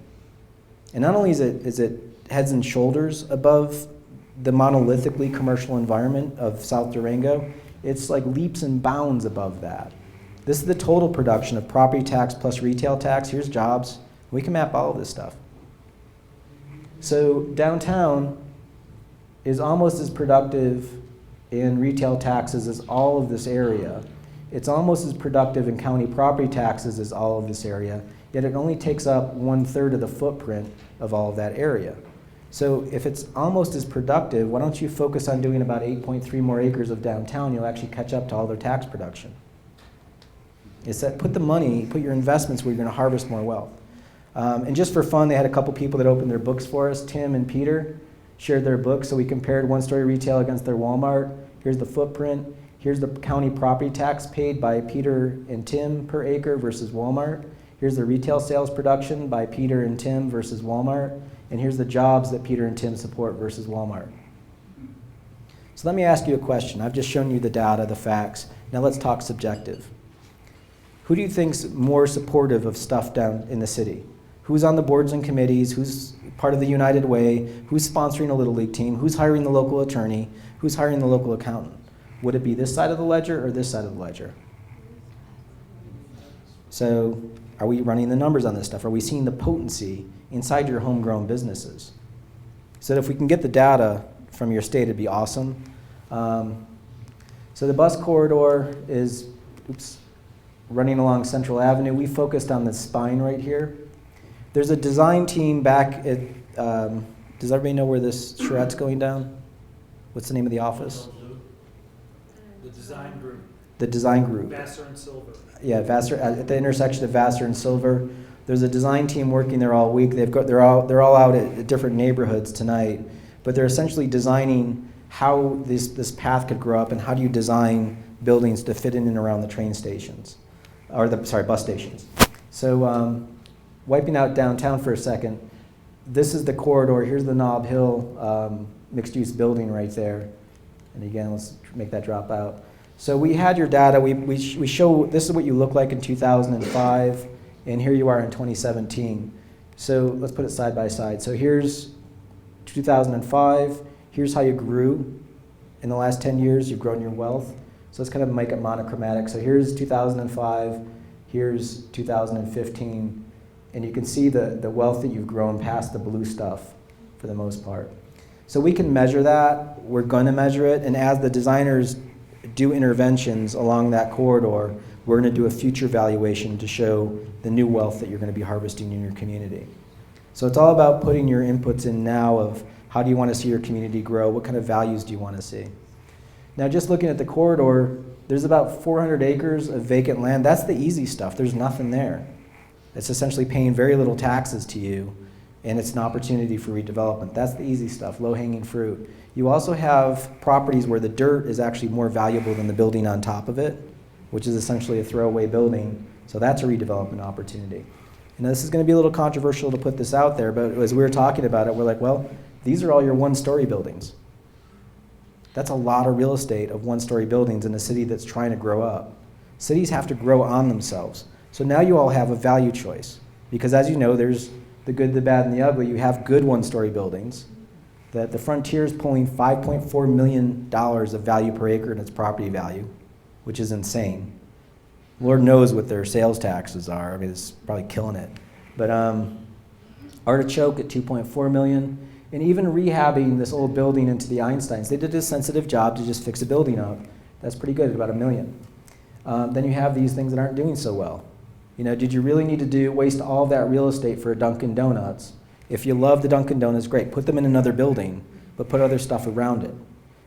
And not only is it heads and shoulders above the monolithically commercial environment of South Durango, it's like leaps and bounds above that. This is the total production of property tax plus retail tax. Here's jobs. We can map all of this stuff. So downtown is almost as productive in retail taxes as all of this area. It's almost as productive in county property taxes as all of this area, yet it only takes up 1/3 of the footprint of all of that area. So if it's almost as productive, why don't you focus on doing about 8.3 more acres of downtown? You'll actually catch up to all their tax production. It's that put your investments where you're going to harvest more wealth. And just for fun, they had a couple people that opened their books for us. Tim and Peter shared their books, so we compared one-story retail against their Walmart. Here's the footprint. Here's the county property tax paid by Peter and Tim per acre versus Walmart. Here's the retail sales production by Peter and Tim versus Walmart. And here's the jobs that Peter and Tim support versus Walmart. So let me ask you a question. I've just shown you the data, the facts. Now let's talk subjective. Who do you think's more supportive of stuff down in the city? Who's on the boards and committees? Who's part of the United Way? Who's sponsoring a Little League team? Who's hiring the local attorney? Who's hiring the local accountant? Would it be this side of the ledger or this side of the ledger? So are we running the numbers on this stuff? Are we seeing the potency inside your homegrown businesses? So if we can get the data from your state, it'd be awesome. So the bus corridor is, running along Central Avenue. We focused on the spine right here. There's a design team back at, does everybody know where this charrette's going down? What's the name of the office? The design group. The design group. Vassar and Silver. Yeah, Vassar, at the intersection of Vassar and Silver. There's a design team working there all week. They're all out at different neighborhoods tonight, but they're essentially designing how this path could grow up and how do you design buildings to fit in and around the train stations, or bus stations. So wiping out downtown for a second, this is the corridor. Here's the Nob Hill mixed-use building right there. And again, let's make that drop out. So we had your data. We show this is what you look like in 2005, and here you are in 2017. So let's put it side by side. So here's 2005. Here's how you grew in the last 10 years. You've grown your wealth. So let's kind of make it monochromatic. So here's 2005. Here's 2015. And you can see the wealth that you've grown past the blue stuff for the most part. So we can measure that. We're going to measure it. And as the designers do interventions along that corridor, we're going to do a future valuation to show the new wealth that you're going to be harvesting in your community. So it's all about putting your inputs in now of how do you want to see your community grow? What kind of values do you want to see? Now, just looking at the corridor, there's about 400 acres of vacant land. That's the easy stuff. There's nothing there. It's essentially paying very little taxes to you, and it's an opportunity for redevelopment. That's the easy stuff, low-hanging fruit. You also have properties where the dirt is actually more valuable than the building on top of it, which is essentially a throwaway building. So that's a redevelopment opportunity. And this is going to be a little controversial to put this out there, but as we were talking about it, we're like, well, these are all your one-story buildings. That's a lot of real estate of one-story buildings in a city that's trying to grow up. Cities have to grow on themselves. So now you all have a value choice. Because as you know, there's the good, the bad, and the ugly. You have good one-story buildings. That the Frontier is pulling $5.4 million of value per acre in its property value, which is insane. Lord knows what their sales taxes are. I mean, it's probably killing it. But Artichoke at $2.4 million. And even rehabbing this old building into the Einsteins, they did a sensitive job to just fix a building up. That's pretty good, at about $1 million. Then you have these things that aren't doing so well. You know, did you really need to waste all of that real estate for a Dunkin' Donuts? If you love the Dunkin' Donuts, great, put them in another building, but put other stuff around it.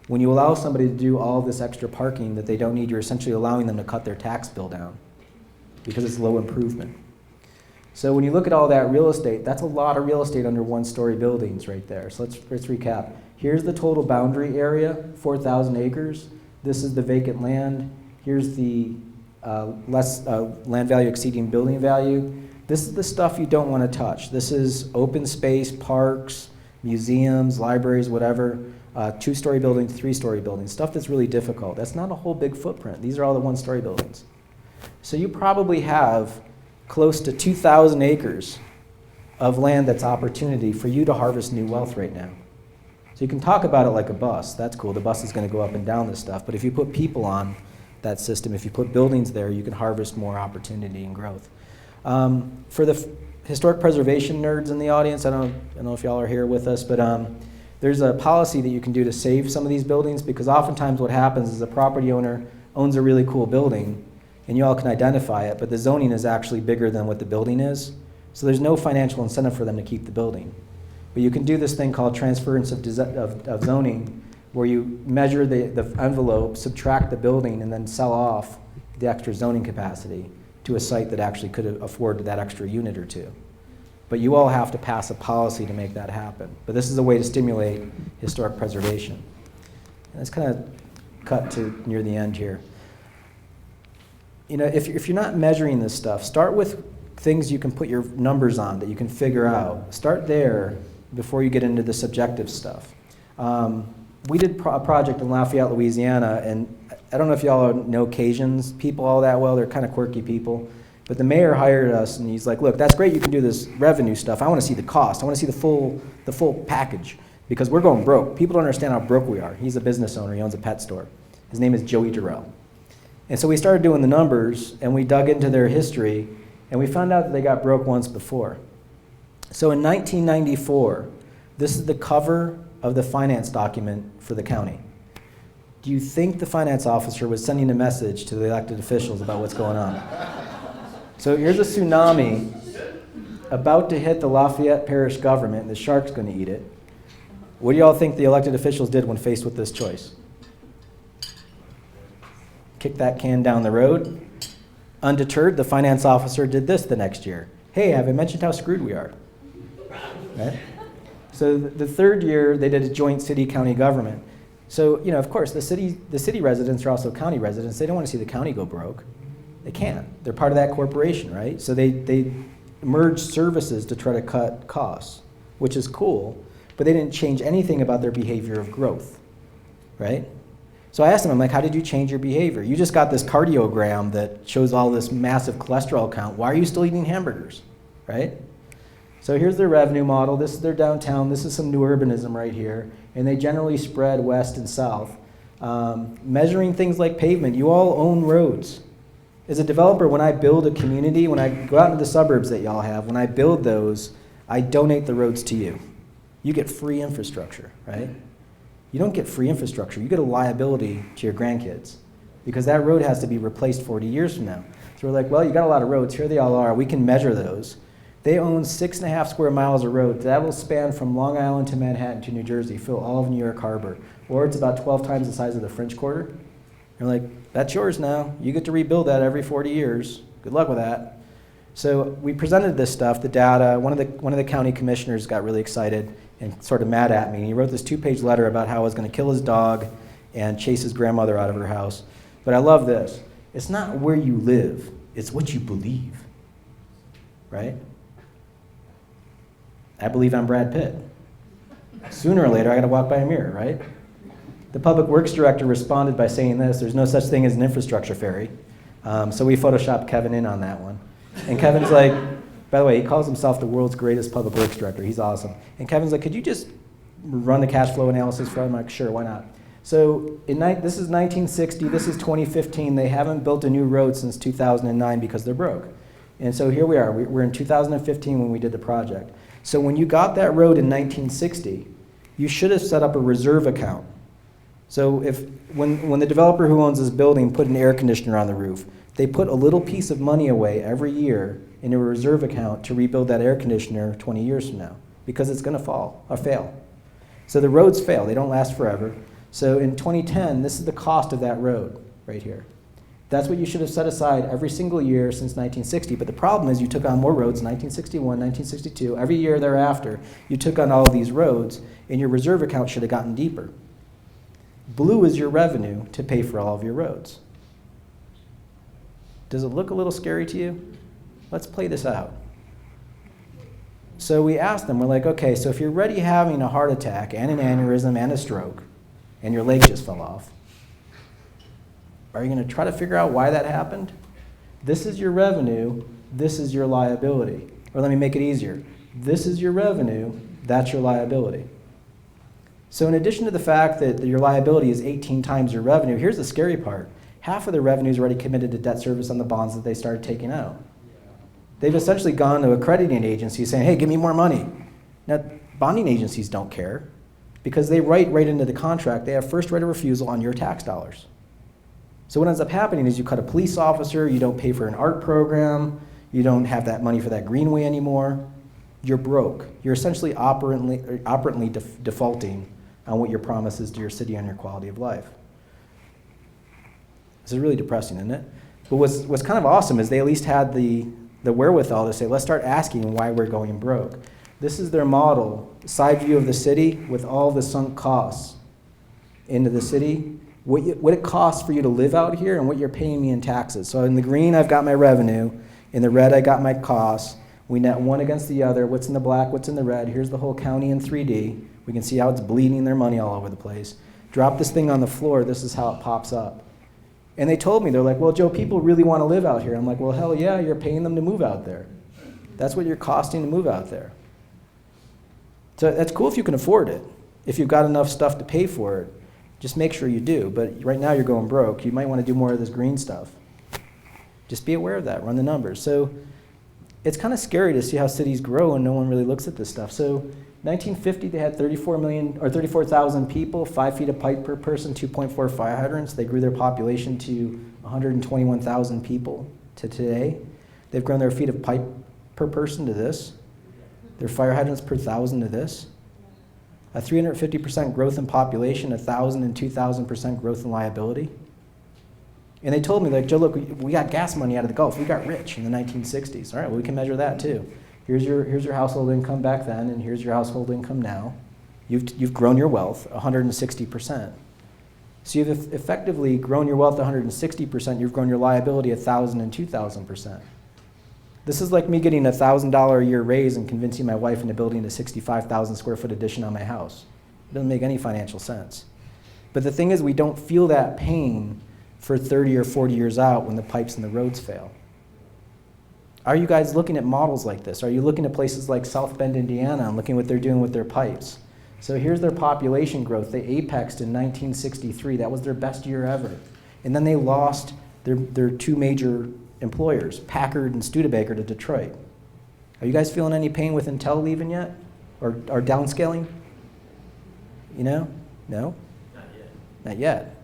When you allow somebody to do all this extra parking that they don't need, you're essentially allowing them to cut their tax bill down because it's low improvement. So when you look at all that real estate, that's a lot of real estate under one-story buildings right there. So let's recap. Here's the total boundary area, 4,000 acres. This is the vacant land. Here's the land value exceeding building value. This is the stuff you don't want to touch. This is open space, parks, museums, libraries, whatever, two-story buildings, three-story buildings, stuff that's really difficult. That's not a whole big footprint. These are all the one-story buildings. So you probably have close to 2,000 acres of land that's opportunity for you to harvest new wealth right now. So you can talk about it like a bus. That's cool. The bus is going to go up and down this stuff. But if you put people on that system, if you put buildings there, you can harvest more opportunity and growth. For the historic preservation nerds in the audience, I don't know if y'all are here with us, but there's a policy that you can do to save some of these buildings, because oftentimes what happens is a property owner owns a really cool building, and you all can identify it, but the zoning is actually bigger than what the building is. So there's no financial incentive for them to keep the building. But you can do this thing called transference of zoning, where you measure the envelope, subtract the building, and then sell off the extra zoning capacity to a site that actually could afford that extra unit or two. But you all have to pass a policy to make that happen. But this is a way to stimulate historic preservation. And it's kind of cut to near the end here. You know, if you're not measuring this stuff, start with things you can put your numbers on that you can figure out. Start there before you get into the subjective stuff. We did a project in Lafayette, Louisiana, and I don't know if y'all know Cajuns people all that well. They're kind of quirky people. But the mayor hired us, and he's like, look, that's great you can do this revenue stuff. I want to see the cost. I want to see the full package because we're going broke. People don't understand how broke we are. He's a business owner. He owns a pet store. His name is Joey Durrell. And so we started doing the numbers, and we dug into their history, and we found out that they got broke once before. So in 1994, this is the cover of the finance document for the county. Do you think the finance officer was sending a message to the elected officials about what's going on? So here's a tsunami about to hit the Lafayette Parish government, and the shark's going to eat it. What do y'all think the elected officials did when faced with this choice? Kick that can down the road. Undeterred, the finance officer did this the next year. Hey, have I mentioned how screwed we are? Right? So the third year, they did a joint city-county government. So, of course, the city residents are also county residents. They don't want to see the county go broke. They can't. They're part of that corporation, right? So they merged services to try to cut costs, which is cool, but they didn't change anything about their behavior of growth, right? So I asked them, I'm like, how did you change your behavior? You just got this cardiogram that shows all this massive cholesterol count. Why are you still eating hamburgers, right? So here's their revenue model. This is their downtown. This is some new urbanism right here. And they generally spread west and south. Measuring things like pavement. You all own roads. As a developer, when I build a community, when I go out into the suburbs that y'all have, when I build those, I donate the roads to you. You get free infrastructure, right? You don't get free infrastructure. You get a liability to your grandkids because that road has to be replaced 40 years from now. So we're like, well, you got a lot of roads. Here they all are. We can measure those. They own 6.5 square miles of road. That will span from Long Island to Manhattan to New Jersey, fill all of New York Harbor. Or it's about 12 times the size of the French Quarter. You're like, that's yours now. You get to rebuild that every 40 years. Good luck with that. So we presented this stuff, the data. One of the county commissioners got really excited and sort of mad at me. And he wrote this 2-page letter about how I was going to kill his dog and chase his grandmother out of her house. But I love this. It's not where you live. It's what you believe, right? I believe I'm Brad Pitt. Sooner or later, I got to walk by a mirror, right? The public works director responded by saying this: there's no such thing as an infrastructure fairy. So we photoshopped Kevin in on that one. And Kevin's like, by the way, he calls himself the world's greatest public works director. He's awesome. And Kevin's like, could you just run the cash flow analysis for him? I'm like, sure, why not? So this is 1960, this is 2015. They haven't built a new road since 2009 because they're broke. And so here we are. We're in 2015 when we did the project. So when you got that road in 1960, you should have set up a reserve account. So when the developer who owns this building put an air conditioner on the roof, they put a little piece of money away every year in a reserve account to rebuild that air conditioner 20 years from now because it's going to fall or fail. So the roads fail. They don't last forever. So in 2010, this is the cost of that road right here. That's what you should have set aside every single year since 1960. But the problem is you took on more roads in 1961, 1962. Every year thereafter, you took on all of these roads, and your reserve account should have gotten deeper. Blue is your revenue to pay for all of your roads. Does it look a little scary to you? Let's play this out. So we asked them, we're like, okay, so if you're already having a heart attack and an aneurysm and a stroke, and your leg just fell off, are you going to try to figure out why that happened? This is your revenue, this is your liability. Or let me make it easier. This is your revenue, that's your liability. So in addition to the fact that your liability is 18 times your revenue, here's the scary part. Half of the revenue is already committed to debt service on the bonds that they started taking out. They've essentially gone to a crediting agency saying, hey, give me more money. Now, bonding agencies don't care because they write right into the contract. They have first right of refusal on your tax dollars. So what ends up happening is you cut a police officer, you don't pay for an art program, you don't have that money for that greenway anymore. You're broke. You're essentially operantly defaulting on what your promise is to your city and your quality of life. This is really depressing, isn't it? But what's kind of awesome is they at least had the wherewithal to say, let's start asking why we're going broke. This is their model, side view of the city with all the sunk costs into the city, what it costs for you to live out here and what you're paying me in taxes. So in the green, I've got my revenue. In the red, I got my costs. We net one against the other. What's in the black, what's in the red? Here's the whole county in 3D. We can see how it's bleeding their money all over the place. Drop this thing on the floor, this is how it pops up. And they told me, they're like, well, Joe, people really want to live out here. I'm like, well, hell yeah, you're paying them to move out there. That's what you're costing to move out there. So that's cool if you can afford it. If you've got enough stuff to pay for it, just make sure you do. But right now you're going broke. You might want to do more of this green stuff. Just be aware of that, run the numbers. So it's kind of scary to see how cities grow and no one really looks at this stuff. So 1950, they had 34,000 people, 5 feet of pipe per person, 2.4 fire hydrants. They grew their population to 121,000 people to today. They've grown their feet of pipe per person to this. Their fire hydrants per 1,000 to this. A 350% growth in population, 1,000 and 2,000% growth in liability. And they told me, like, Joe, look, we got gas money out of the Gulf. We got rich in the 1960s. All right, well, we can measure that too. Here's your household income back then, and here's your household income now. You've grown your wealth 160%. So you've effectively grown your wealth 160%. You've grown your liability 1,000 and 2,000%. This is like me getting a $1,000 a year raise and convincing my wife into building a 65,000 square foot addition on my house. It doesn't make any financial sense. But the thing is, we don't feel that pain for 30 or 40 years out when the pipes and the roads fail. Are you guys looking at models like this? Are you looking at places like South Bend, Indiana, and looking at what they're doing with their pipes? So here's their population growth. They apexed in 1963. That was their best year ever. And then they lost their two major employers, Packard and Studebaker, to Detroit. Are you guys feeling any pain with Intel leaving yet? Or downscaling? You know? No? Not yet. Not yet.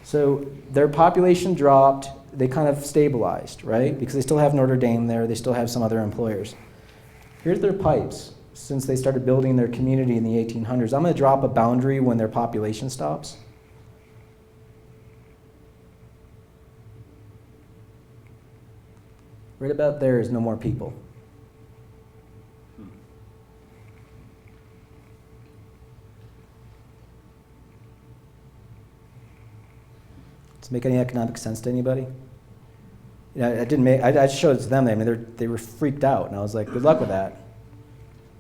So their population dropped, they kind of stabilized, right? Because they still have Notre Dame there, they still have some other employers. Here's their pipes since they started building their community in the 1800s. I'm going to drop a boundary when their population stops. Right about there is no more people. Does it make any economic sense to anybody? You know, I showed it to them. I mean, they were freaked out, and I was like, good luck with that.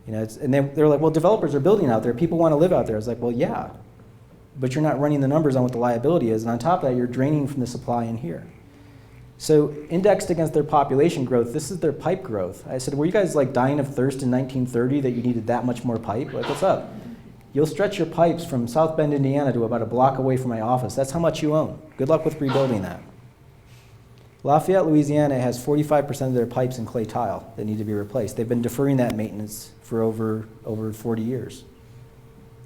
You know, and they were like, well, developers are building out there. People want to live out there. I was like, well, yeah, but you're not running the numbers on what the liability is, and on top of that, you're draining from the supply in here. So indexed against their population growth, this is their pipe growth. I said, were you guys like dying of thirst in 1930 that you needed that much more pipe? Like, what's up? You'll stretch your pipes from South Bend, Indiana to about a block away from my office. That's how much you own. Good luck with rebuilding that. Lafayette, Louisiana has 45% of their pipes in clay tile that need to be replaced. They've been deferring that maintenance for over 40 years.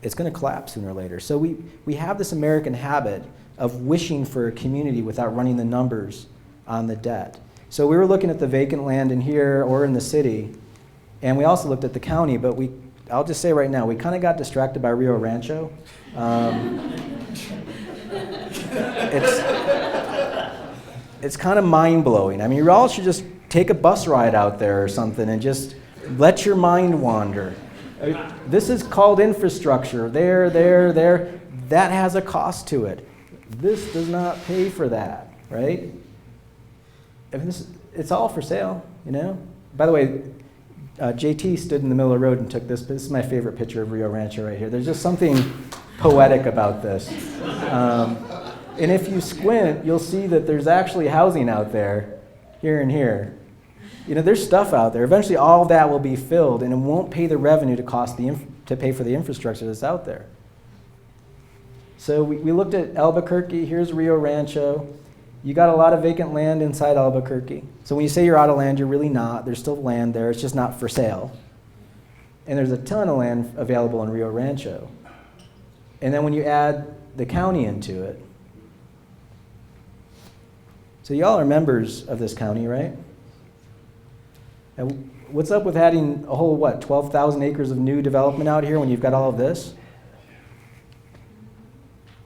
It's going to collapse sooner or later. So we have this American habit of wishing for a community without running the numbers on the debt. So we were looking at the vacant land in here or in the city, and we also looked at the county, but I'll just say right now, we kind of got distracted by Rio Rancho. It's kind of mind-blowing. I mean, you all should just take a bus ride out there or something and just let your mind wander. This is called infrastructure. There. That has a cost to it. This does not pay for that, right? I mean, it's all for sale, you know? By the way, JT stood in the middle of the road and took this. This is my favorite picture of Rio Rancho right here. There's just something poetic about this. And if you squint, you'll see that there's actually housing out there, here and here. You know, there's stuff out there. Eventually, all of that will be filled, and it won't pay the revenue to pay for the infrastructure that's out there. So we looked at Albuquerque. Here's Rio Rancho. You got a lot of vacant land inside Albuquerque. So when you say you're out of land, you're really not. There's still land there. It's just not for sale. And there's a ton of land available in Rio Rancho. And then when you add the county into it, so y'all are members of this county, right? And what's up with adding a whole, 12,000 acres of new development out here when you've got all of this?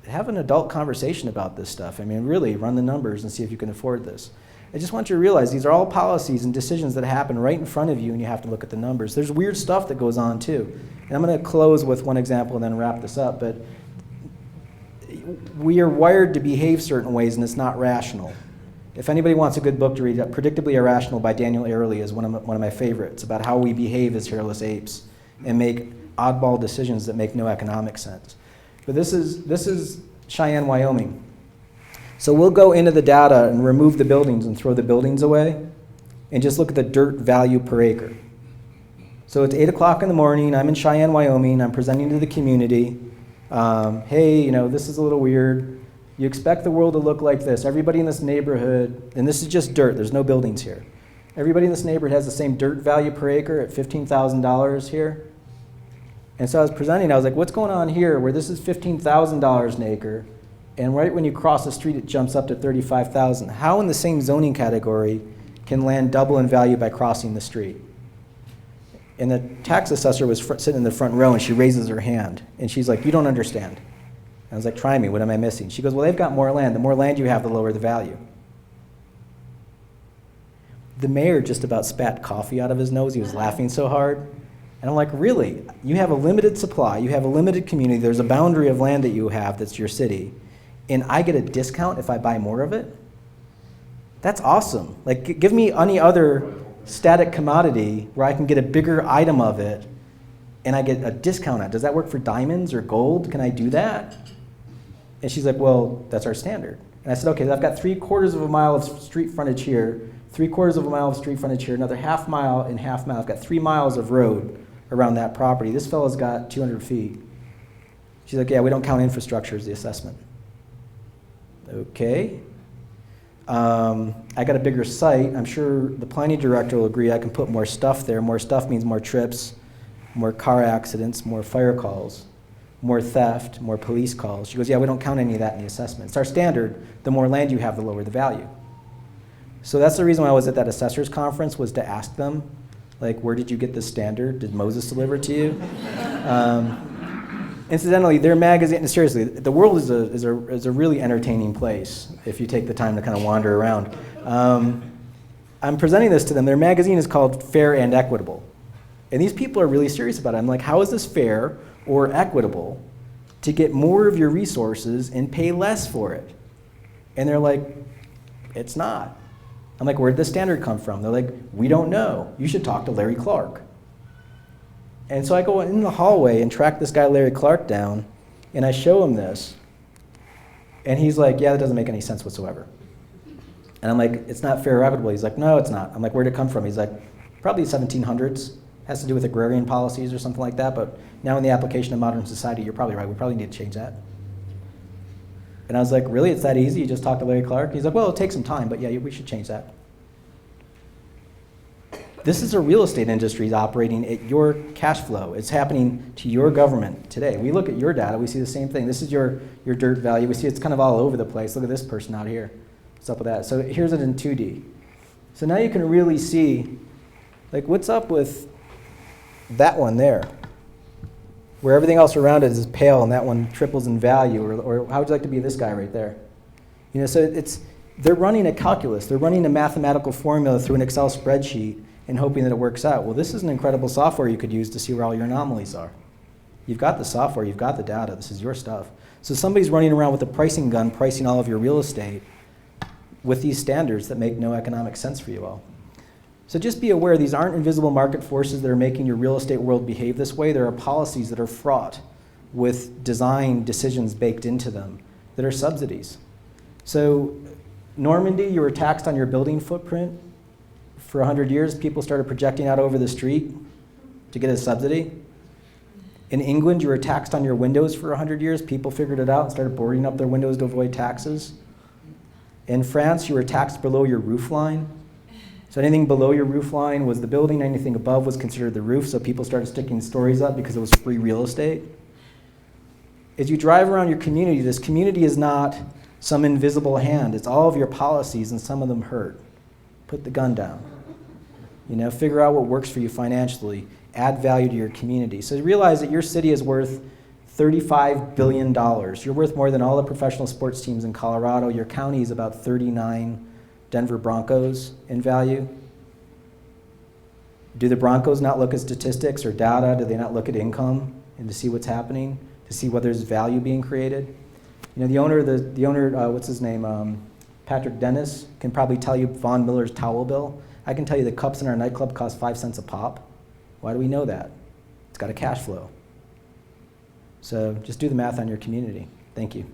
Have an adult conversation about this stuff. I mean, really, run the numbers and see if you can afford this. I just want you to realize these are all policies and decisions that happen right in front of you, and you have to look at the numbers. There's weird stuff that goes on, too. And I'm going to close with one example and then wrap this up, but we are wired to behave certain ways, and it's not rational. If anybody wants a good book to read, Predictably Irrational by Daniel Earley is one of my favorites, about how we behave as hairless apes and make oddball decisions that make no economic sense. But this is Cheyenne, Wyoming. So we'll go into the data and remove the buildings and throw the buildings away and just look at the dirt value per acre. So it's 8 o'clock in the morning, I'm in Cheyenne, Wyoming, I'm presenting to the community. Hey, this is a little weird. You expect the world to look like this. Everybody in this neighborhood, and this is just dirt, there's no buildings here. Everybody in this neighborhood has the same dirt value per acre at $15,000 here. And so I was presenting, I was like, what's going on here where this is $15,000 an acre, and right when you cross the street it jumps up to $35,000. How in the same zoning category can land double in value by crossing the street? And the tax assessor was sitting in the front row and she raises her hand and she's like, you don't understand. I was like, try me, what am I missing? She goes, well, they've got more land. The more land you have, the lower the value. The mayor just about spat coffee out of his nose. He was laughing so hard. And I'm like, really? You have a limited supply. You have a limited community. There's a boundary of land that you have that's your city. And I get a discount if I buy more of it? That's awesome. Like, give me any other static commodity where I can get a bigger item of it and I get a discount on it. Does that work for diamonds or gold? Can I do that? And she's like, well, that's our standard. And I said, okay, I've got 3/4 of a mile of street frontage here, 3/4 of a mile of street frontage here, another half mile and half mile. I've got 3 miles of road around that property. This fellow's got 200 feet. She's like, yeah, we don't count infrastructure as the assessment. Okay. I got a bigger site. I'm sure the planning director will agree I can put more stuff there. More stuff means more trips, more car accidents, more fire calls, more theft, more police calls. She goes, yeah, we don't count any of that in the assessment. It's our standard. The more land you have, the lower the value. So that's the reason why I was at that assessors conference, was to ask them, like, where did you get this standard? Did Moses deliver it to you? Incidentally, their magazine, seriously, the world is a really entertaining place if you take the time to kind of wander around. I'm presenting this to them. Their magazine is called Fair and Equitable. And these people are really serious about it. I'm like, how is this fair or equitable to get more of your resources and pay less for it? And they're like, it's not. I'm like, where'd this standard come from? They're like, we don't know. You should talk to Larry Clark. And so I go in the hallway and track this guy Larry Clark down, and I show him this. And he's like, yeah, that doesn't make any sense whatsoever. And I'm like, it's not fair or equitable. He's like, no, it's not. I'm like, where'd it come from? He's like, probably 1700s. Has to do with agrarian policies or something like that, but now in the application of modern society, you're probably right. We probably need to change that. And I was like, really? It's that easy? You just talk to Larry Clark? He's like, well, it'll take some time, but yeah, we should change that. This is a real estate industry operating at your cash flow. It's happening to your government today. We look at your data, we see the same thing. This is your dirt value. We see it's kind of all over the place. Look at this person out here. What's up with that? So here's it in 2D. So now you can really see, like, what's up with that one there, where everything else around it is pale and that one triples in value, or how would you like to be this guy right there? So they're running a calculus. They're running a mathematical formula through an Excel spreadsheet and hoping that it works out. Well, this is an incredible software you could use to see where all your anomalies are. You've got the software, you've got the data, this is your stuff. So somebody's running around with a pricing gun, pricing all of your real estate with these standards that make no economic sense for you all. So just be aware, these aren't invisible market forces that are making your real estate world behave this way. There are policies that are fraught with design decisions baked into them that are subsidies. So Normandy, you were taxed on your building footprint. For 100 years, people started projecting out over the street to get a subsidy. In England, you were taxed on your windows for 100 years. People figured it out and started boarding up their windows to avoid taxes. In France, you were taxed below your roof line. So anything below your roof line was the building, anything above was considered the roof, so people started sticking stories up because it was free real estate. As you drive around your community, this community is not some invisible hand. It's all of your policies, and some of them hurt. Put the gun down. Figure out what works for you financially. Add value to your community. So realize that your city is worth $35 billion. You're worth more than all the professional sports teams in Colorado. Your county is about 39 Denver Broncos in value. Do the Broncos not look at statistics or data? Do they not look at income and to see what's happening, to see whether there's value being created? The owner, what's his name? Patrick Dennis can probably tell you Von Miller's towel bill. I can tell you the cups in our nightclub cost 5 cents a pop. Why do we know that? It's got a cash flow. So just do the math on your community. Thank you.